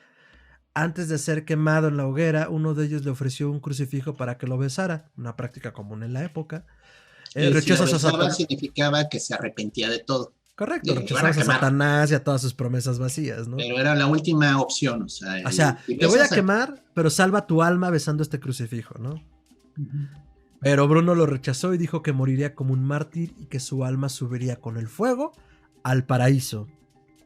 S1: Antes de ser quemado en la hoguera, uno de ellos le ofreció un crucifijo para que lo besara, una práctica común en la época.
S2: Si lo
S1: Rechazas a
S2: besaba
S1: Satanás.
S2: significaba que se arrepentía de todo.
S1: Correcto,
S2: Digo, iban a
S1: rechazabas a
S2: quemar,
S1: Satanás y a todas sus promesas vacías, ¿no?
S2: pero era la última opción, o sea,
S1: O sea,
S2: si
S1: te voy a
S2: besas
S1: quemar, pero salva tu alma besando este crucifijo, ¿no?
S2: Uh-huh.
S1: Pero Bruno lo rechazó y dijo que moriría como un mártir y que su alma subiría con el fuego al paraíso,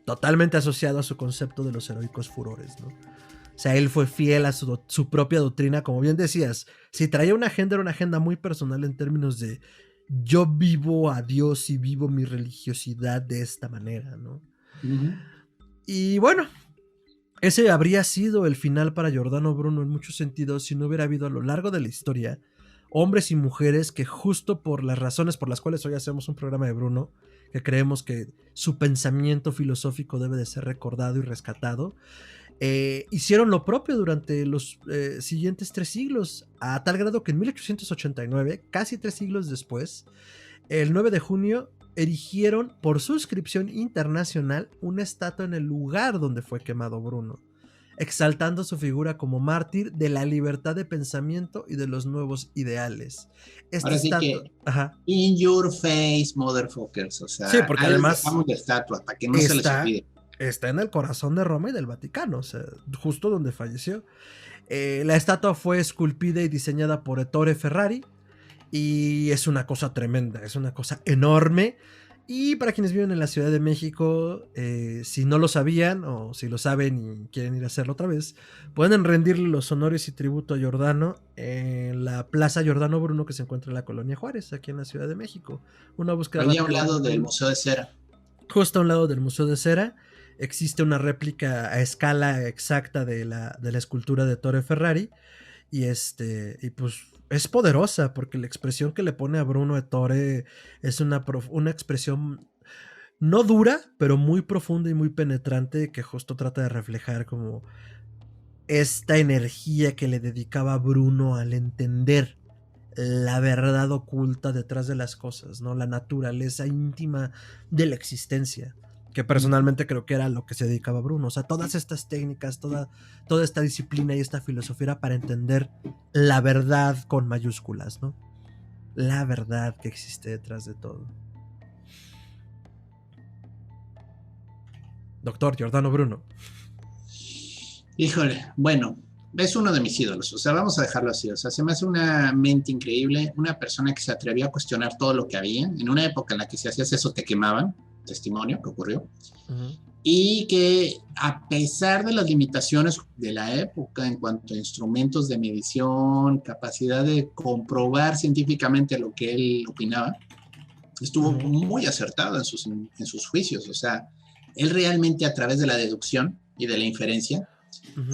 S1: totalmente asociado a su concepto de los heroicos furores, ¿no? O sea, él fue fiel a su propia doctrina, como bien decías. Si traía una agenda, era una agenda muy personal en términos de yo vivo a Dios y vivo mi religiosidad de esta manera, ¿no?
S2: Uh-huh.
S1: Y bueno, ese habría sido el final para Giordano Bruno en muchos sentidos si no hubiera habido a lo largo de la historia hombres y mujeres que, justo por las razones por las cuales hoy hacemos un programa de Bruno, que creemos que su pensamiento filosófico debe de ser recordado y rescatado, hicieron lo propio durante los siguientes 3 siglos, a tal grado que en 1889, casi 3 siglos después, el 9 de junio, erigieron por suscripción internacional una estatua en el lugar donde fue quemado Bruno, exaltando su figura como mártir de la libertad de pensamiento y de los nuevos ideales. Esta
S2: Ahora sí
S1: estatua,
S2: que,
S1: ajá,
S2: in your face, motherfuckers, o
S1: sí,
S2: sea,
S1: porque
S2: ahí les
S1: además
S2: dejamos la estatua para que no se les olvide.
S1: está en el corazón de Roma y del Vaticano, o sea, justo donde falleció. La estatua fue esculpida y diseñada por Ettore Ferrari y es una cosa tremenda, es una cosa enorme. Y para quienes viven en la Ciudad de México, si no lo sabían o si lo saben y quieren ir a hacerlo otra vez, pueden rendirle los honores y tributo a Giordano en la Plaza Giordano Bruno, que se encuentra en la Colonia Juárez, aquí en la Ciudad de México. Una búsqueda
S2: Ahí a un
S1: rápida en
S2: lado del
S1: Google.
S2: Museo de Cera.
S1: Justo a un lado del Museo de Cera existe una réplica a escala exacta de la escultura de Ettore Ferrari. Y pues es poderosa porque la expresión que le pone a Bruno Ettore es una expresión no dura, pero muy profunda y muy penetrante, que justo trata de reflejar como esta energía que le dedicaba Bruno al entender la verdad oculta detrás de las cosas, ¿no? La naturaleza íntima de la existencia, que personalmente creo que era lo que se dedicaba Bruno. O sea, todas estas técnicas, toda esta disciplina y esta filosofía era para entender la verdad con mayúsculas, ¿no? La verdad que existe detrás de todo. Doctor Giordano Bruno.
S2: Híjole, bueno, es uno de mis ídolos, o sea, vamos a dejarlo así, o sea, se me hace una mente increíble, una persona que se atrevió a cuestionar todo lo que había, en una época en la que si hacías eso te quemaban, testimonio que ocurrió, y que a pesar de las limitaciones de la época en cuanto a instrumentos de medición, capacidad de comprobar científicamente lo que él opinaba, estuvo muy acertado en sus juicios, o sea, él realmente a través de la deducción y de la inferencia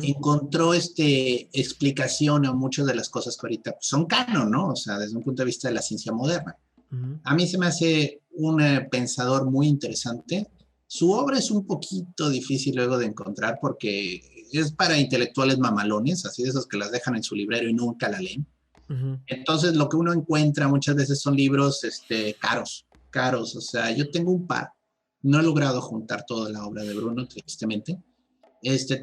S2: encontró explicación a muchas de las cosas que ahorita pues, son canon, ¿no? O sea, desde un punto de vista de la ciencia moderna. A mí se me hace un pensador muy interesante. Su obra es un poquito difícil luego de encontrar porque es para intelectuales mamalones, así de esos que las dejan en su librero y nunca la leen. Entonces, lo que uno encuentra muchas veces son libros caros. O sea, yo tengo un par. No he logrado juntar toda la obra de Bruno, tristemente.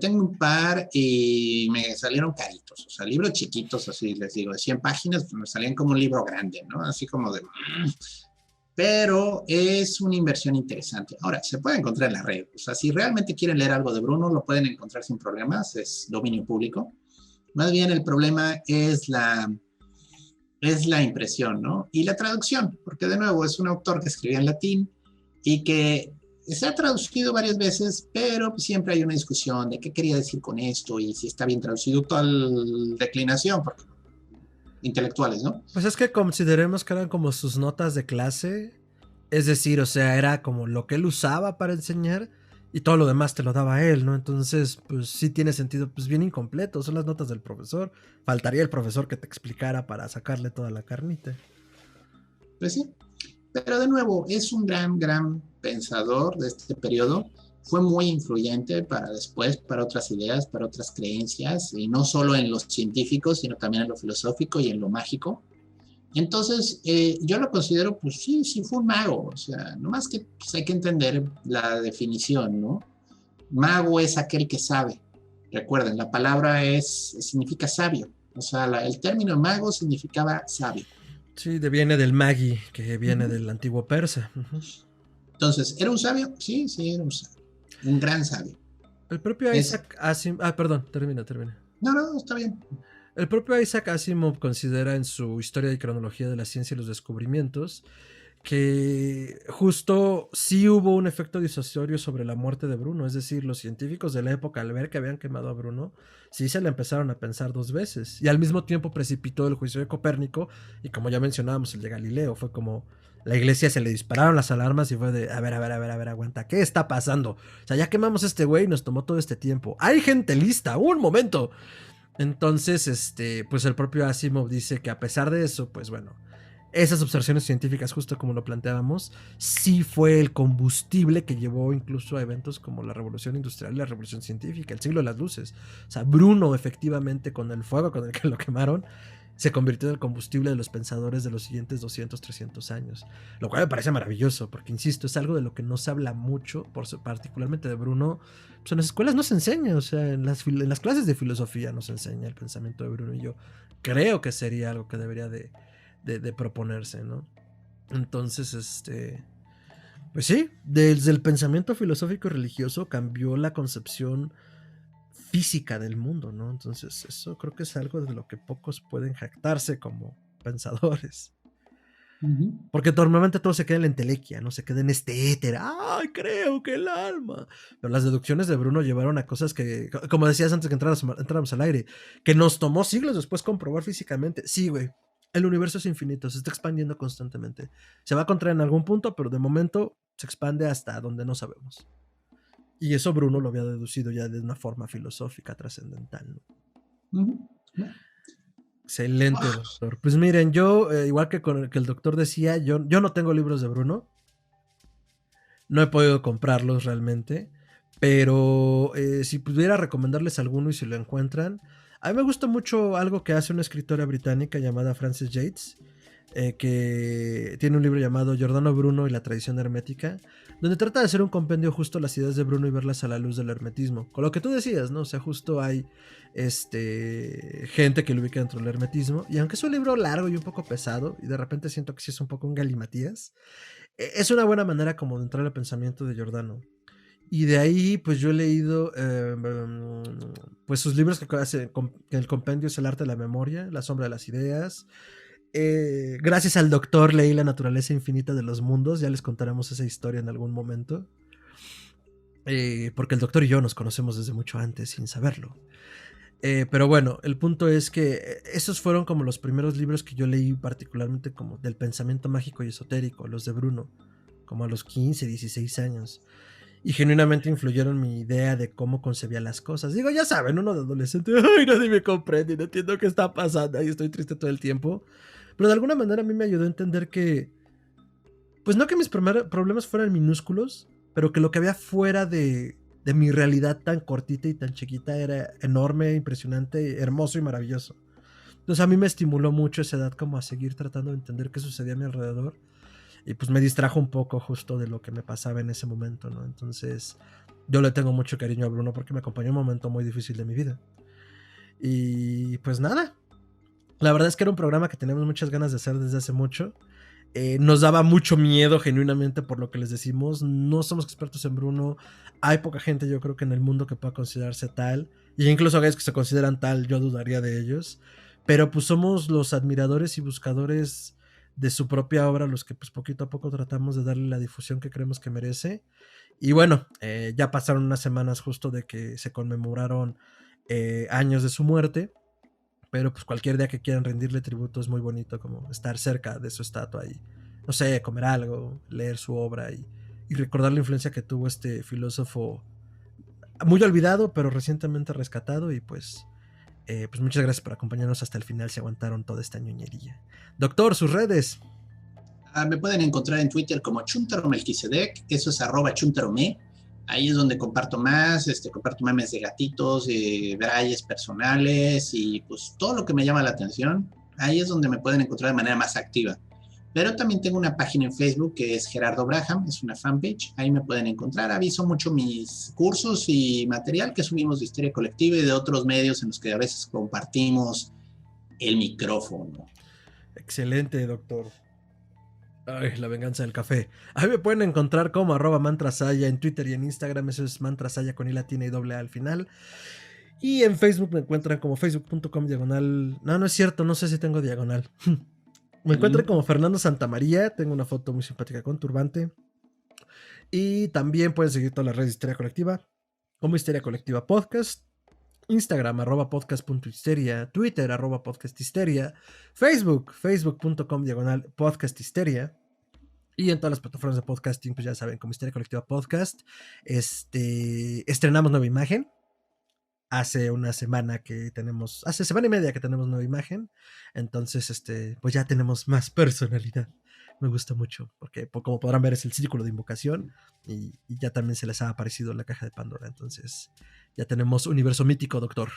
S2: Tengo un par y me salieron caritos, o sea, libros chiquitos, así les digo, de 100 páginas, pues me salían como un libro grande, ¿no? Así como de... pero es una inversión interesante. Ahora, se puede encontrar en la red. O sea, si realmente quieren leer algo de Bruno, lo pueden encontrar sin problemas, es dominio público. Más bien el problema es la impresión, ¿no? Y la traducción, porque de nuevo es un autor que escribía en latín y que se ha traducido varias veces, pero siempre hay una discusión de qué quería decir con esto y si está bien traducido, tal declinación, porque intelectuales, ¿no?
S1: Pues es que consideremos que eran como sus notas de clase, es decir, o sea, era como lo que él usaba para enseñar y todo lo demás te lo daba él, ¿no? Entonces, pues sí tiene sentido, pues bien incompleto, son las notas del profesor, faltaría el profesor que te explicara para sacarle toda la carnita.
S2: Pues sí, pero de nuevo, es un gran pensador de este periodo. Fue muy influyente para después, para otras ideas, para otras creencias, y no solo en los científicos, sino también en lo filosófico y en lo mágico. Entonces, yo lo considero, pues sí, sí fue un mago. O sea, nomás que pues, hay que entender la definición, ¿no? Mago es aquel que sabe. Recuerden, la palabra significa sabio. O sea, el término mago significaba sabio.
S1: Sí, viene del Magi, que
S2: Uh
S1: viene
S2: -huh.
S1: del antiguo persa.
S2: Entonces, ¿era un sabio? Sí, sí, era un sabio. Un gran sabio.
S1: El propio Isaac Asimov... Ah, perdón, termina.
S2: No, está bien.
S1: El propio Isaac Asimov considera en su Historia y Cronología de la Ciencia y los Descubrimientos que justo sí hubo un efecto disuasorio sobre la muerte de Bruno, es decir, los científicos de la época al ver que habían quemado a Bruno, sí se le empezaron a pensar dos veces, y al mismo tiempo precipitó el juicio de Copérnico, y como ya mencionábamos el de Galileo, fue como la iglesia se le dispararon las alarmas y fue de, a ver, aguanta, ¿qué está pasando? O sea, ya quemamos a este güey y nos tomó todo este tiempo, hay gente lista, un momento. Entonces, pues el propio Asimov dice que a pesar de eso, pues bueno, esas observaciones científicas, justo como lo planteábamos, sí fue el combustible que llevó incluso a eventos como la Revolución Industrial y la Revolución Científica, el siglo de las luces. O sea, Bruno, efectivamente, con el fuego con el que lo quemaron, se convirtió en el combustible de los pensadores de los siguientes 200, 300 años. Lo cual me parece maravilloso, porque, insisto, es algo de lo que no se habla mucho, particularmente de Bruno. Pues en las escuelas no se enseña, o sea, en las clases de filosofía no se enseña el pensamiento de Bruno, y yo creo que sería algo que debería de proponerse, ¿no? Entonces, pues sí, desde el pensamiento filosófico y religioso cambió la concepción física del mundo, ¿no? Entonces, eso creo que es algo de lo que pocos pueden jactarse como pensadores. Porque normalmente todo se queda en la entelequia, ¿no? Se queda en este éter. ¡Ay, creo que el alma! Pero las deducciones de Bruno llevaron a cosas que, como decías antes que entráramos al aire, que nos tomó siglos después comprobar físicamente. Sí, güey. El universo es infinito, se está expandiendo constantemente. Se va a contraer en algún punto, pero de momento se expande hasta donde no sabemos. Y eso Bruno lo había deducido ya de una forma filosófica trascendental, ¿no? Excelente, doctor. Pues miren, yo, igual que con que el doctor decía, yo no tengo libros de Bruno. No he podido comprarlos realmente. Pero si pudiera recomendarles alguno y si lo encuentran. A mí me gusta mucho algo que hace una escritora británica llamada Frances Yates. Que tiene un libro llamado Giordano Bruno y la tradición hermética, donde trata de hacer un compendio justo las ideas de Bruno y verlas a la luz del hermetismo, con lo que tú decías, ¿no? O sea, justo hay gente que lo ubica dentro del hermetismo, y aunque es un libro largo y un poco pesado, y de repente siento que sí es un poco un galimatías, es una buena manera como de entrar al pensamiento de Giordano. Y de ahí, pues yo he leído pues sus libros que hace, que el compendio es El arte de la memoria, La sombra de las ideas. Gracias al doctor leí La naturaleza infinita de los mundos. Ya les contaremos esa historia en algún momento. Porque el doctor y yo nos conocemos desde mucho antes sin saberlo. Pero bueno, el punto es que esos fueron como los primeros libros que yo leí, particularmente como del pensamiento mágico y esotérico, los de Bruno, como a los 15, 16 años. Y genuinamente influyeron mi idea de cómo concebía las cosas. Digo, ya saben, uno de adolescente, ay, nadie me comprende, no entiendo qué está pasando, y estoy triste todo el tiempo. Pero de alguna manera a mí me ayudó a entender que, pues no que mis problemas fueran minúsculos, pero que lo que había fuera de mi realidad tan cortita y tan chiquita era enorme, impresionante, hermoso y maravilloso. Entonces a mí me estimuló mucho esa edad como a seguir tratando de entender qué sucedía a mi alrededor. Y pues me distrajo un poco justo de lo que me pasaba en ese momento, ¿no? Entonces yo le tengo mucho cariño a Bruno porque me acompañó en un momento muy difícil de mi vida. Y pues nada, la verdad es que era un programa que teníamos muchas ganas de hacer desde hace mucho. Nos daba mucho miedo genuinamente por lo que les decimos. No somos expertos en Bruno. Hay poca gente, yo creo, que en el mundo que pueda considerarse tal. Y incluso aquellos que se consideran tal, yo dudaría de ellos. Pero pues somos los admiradores y buscadores de su propia obra, los que pues poquito a poco tratamos de darle la difusión que creemos que merece. Y bueno, ya pasaron unas semanas justo de que se conmemoraron años de su muerte. Pero pues cualquier día que quieran rendirle tributo es muy bonito, como estar cerca de su estatua y, no sé, comer algo, leer su obra y recordar la influencia que tuvo este filósofo muy olvidado, pero recientemente rescatado. Y pues muchas gracias por acompañarnos hasta el final, si aguantaron toda esta ñoñería. Doctor, sus redes.
S2: Me pueden encontrar en Twitter como chuntaromelquisedec, eso es @chuntarome. Ahí es donde comparto más, comparto memes de gatitos, brayes personales y pues todo lo que me llama la atención. Ahí es donde me pueden encontrar de manera más activa. Pero también tengo una página en Facebook que es Gerardo Braham, es una fanpage. Ahí me pueden encontrar. Aviso mucho mis cursos y material que subimos de Histeria Colectiva y de otros medios en los que a veces compartimos el micrófono.
S1: Excelente, doctor. Ay, la venganza del café. Ahí me pueden encontrar como @mantrasaya en Twitter y en Instagram. Eso es mantrasaya con I latina y doble A al final. Y en Facebook me encuentran como facebook.com/. No es cierto, no sé si tengo diagonal. Me encuentran como Fernando Santamaría. Tengo una foto muy simpática con turbante. Y también pueden seguir todas las redes de Histeria Colectiva, como Histeria Colectiva Podcast. Instagram @podcast.histeria, Twitter @podcasthisteria, Facebook, facebook.com/podcasthisteria. Y en todas las plataformas de podcasting, pues ya saben, como Histeria Colectiva Podcast. Estrenamos nueva imagen. Hace semana y media que tenemos nueva imagen. Entonces, pues ya tenemos más personalidad. Me gusta mucho, porque como podrán ver es el círculo de invocación y ya también se les ha aparecido la caja de Pandora. Entonces, ya tenemos universo mítico, doctor.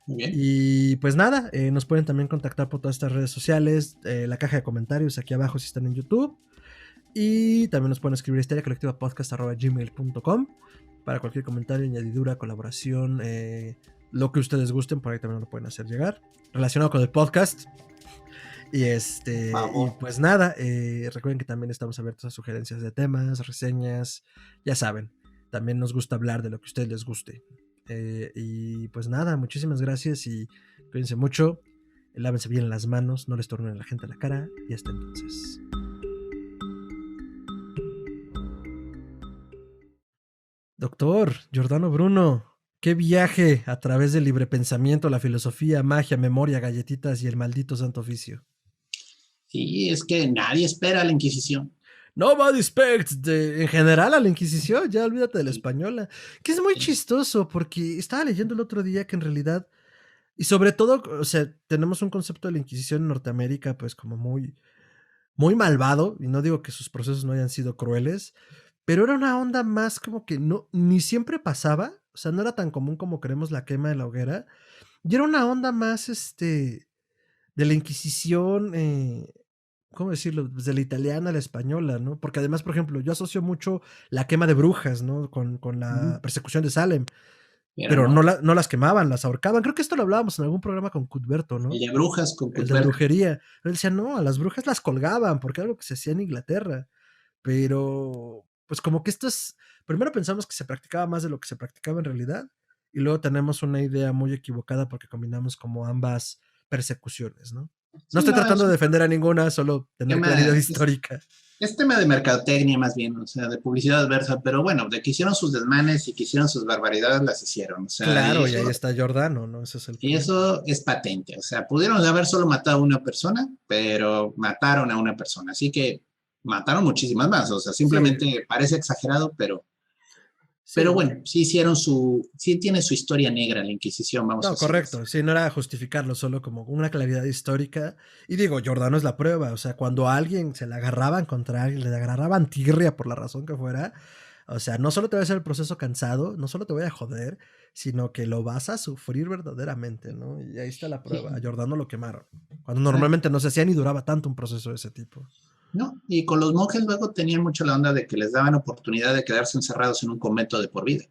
S2: Muy bien.
S1: Y pues nada, nos pueden también contactar por todas estas redes sociales, la caja de comentarios aquí abajo si están en YouTube. Y también nos pueden escribir histeriacolectivapodcast@gmail.com para cualquier comentario, añadidura, colaboración, lo que ustedes gusten, por ahí también lo pueden hacer llegar, relacionado con el podcast. Y pues nada, recuerden que también estamos abiertos a sugerencias de temas, reseñas, ya saben, también nos gusta hablar de lo que a ustedes les guste. Y pues nada, muchísimas gracias y cuídense mucho, lávense bien las manos, no les tornen a la gente a la cara y hasta entonces. Doctor Giordano Bruno, qué viaje a través del libre pensamiento, la filosofía, magia, memoria, galletitas y el maldito santo oficio.
S2: Sí, es que nadie espera a la Inquisición.
S1: Nobody expects en general a la Inquisición, ya olvídate de la española, que es muy chistoso porque estaba leyendo el otro día que en realidad, y sobre todo, o sea, tenemos un concepto de la Inquisición en Norteamérica pues como muy, muy malvado, y no digo que sus procesos no hayan sido crueles, pero era una onda más como que no, ni siempre pasaba, o sea, no era tan común como creemos la quema de la hoguera, y era una onda más, de la Inquisición, ¿cómo decirlo? Pues de la italiana a la española, ¿no? Porque además, por ejemplo, yo asocio mucho la quema de brujas, ¿no? Con la persecución de Salem, pero no las quemaban, las ahorcaban. Creo que esto lo hablábamos en algún programa con Cuthberto, ¿no?
S2: El de brujas con
S1: El de brujería. Él decía, no, a las brujas las colgaban, porque era algo que se hacía en Inglaterra. Pero, pues como que primero pensamos que se practicaba más de lo que se practicaba en realidad, y luego tenemos una idea muy equivocada porque combinamos como ambas persecuciones, ¿no? No estoy tratando de defender a ninguna, solo tener claridad histórica.
S2: Es tema de mercadotecnia más bien, o sea, de publicidad adversa, pero bueno, de que hicieron sus desmanes y que hicieron sus barbaridades, las hicieron. O sea,
S1: claro, y ahí está Giordano, ¿no? Ese es el
S2: y eso es patente, o sea, pudieron haber solo matado a una persona, pero mataron a una persona, así que mataron muchísimas más, o sea, simplemente parece exagerado, pero bueno, sí tiene su historia negra la Inquisición, vamos a decir.
S1: Correcto, sí, no era justificarlo, solo como una claridad histórica. Y digo, Giordano es la prueba, o sea, cuando a alguien se le agarraban contra alguien, le agarraban tirria por la razón que fuera, o sea, no solo te va a hacer el proceso cansado, no solo te voy a joder, sino que lo vas a sufrir verdaderamente, ¿no? Y ahí está la prueba, a Giordano lo quemaron, cuando normalmente no se hacía ni duraba tanto un proceso de ese tipo.
S2: No, y con los monjes luego tenían mucho la onda de que les daban oportunidad de quedarse encerrados en un convento de por vida.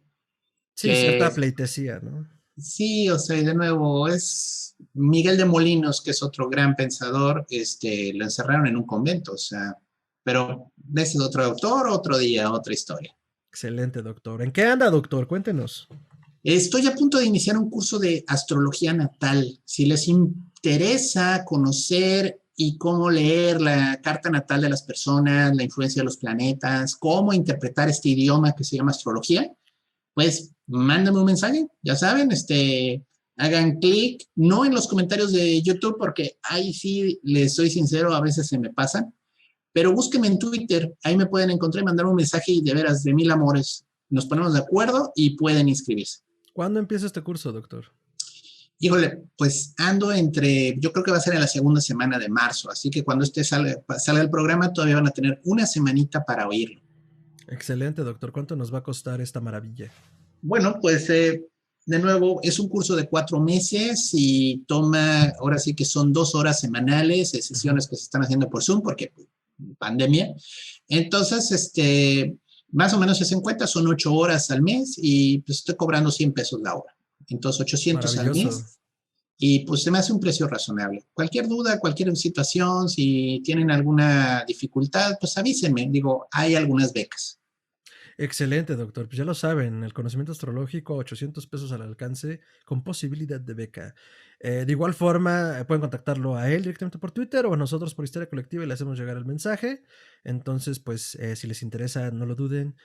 S1: Sí, cierta pleitesía, ¿no?
S2: Sí, o sea, y de nuevo, es Miguel de Molinos, que es otro gran pensador, lo encerraron en un convento, o sea, pero ese es otro autor, otro día, otra historia.
S1: Excelente, doctor. ¿En qué anda, doctor? Cuéntenos.
S2: Estoy a punto de iniciar un curso de astrología natal. Si les interesa conocer y cómo leer la carta natal de las personas, la influencia de los planetas, cómo interpretar este idioma que se llama astrología, pues mándame un mensaje, ya saben, hagan clic, no en los comentarios de YouTube, porque ahí sí, les soy sincero, a veces se me pasan, pero búsquenme en Twitter, ahí me pueden encontrar y mandar un mensaje y de veras, de mil amores, nos ponemos de acuerdo y pueden inscribirse.
S1: ¿Cuándo empieza este curso, doctor?
S2: Híjole, pues ando yo creo que va a ser en la segunda semana de marzo, así que cuando salga el programa todavía van a tener una semanita para oírlo.
S1: Excelente, doctor. ¿Cuánto nos va a costar esta maravilla?
S2: Bueno, pues de nuevo, es un curso de 4 meses y ahora sí que son 2 horas semanales, sesiones que se están haciendo por Zoom porque pandemia. Entonces, más o menos se en cuenta, son 8 horas al mes y pues estoy cobrando 100 pesos la hora. Entonces, 800 al
S1: Maravilloso.
S2: mes. Y pues se me hace un precio razonable. Cualquier duda, cualquier situación, si tienen alguna dificultad, pues avísenme. Digo, hay algunas becas.
S1: Excelente, doctor. Pues ya lo saben, el conocimiento astrológico, 800 pesos al alcance, con posibilidad de beca. De igual forma, pueden contactarlo a él directamente por Twitter o a nosotros por Histeria Colectiva y le hacemos llegar el mensaje. Entonces, pues, si les interesa, no lo duden,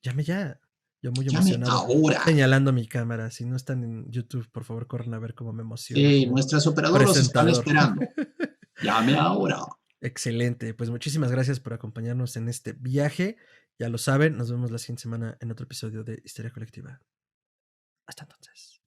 S1: llame ya. Yo muy
S2: Llame
S1: emocionado,
S2: ahora.
S1: señalando mi cámara. Si no están en YouTube, por favor, corran a ver cómo me emociono
S2: Sí,
S1: como
S2: nuestras operadoras los están
S1: presentador.
S2: esperando. Llame ahora.
S1: Excelente, pues muchísimas gracias por acompañarnos en este viaje. Ya lo saben, nos vemos la siguiente semana en otro episodio de Histeria Colectiva. Hasta entonces.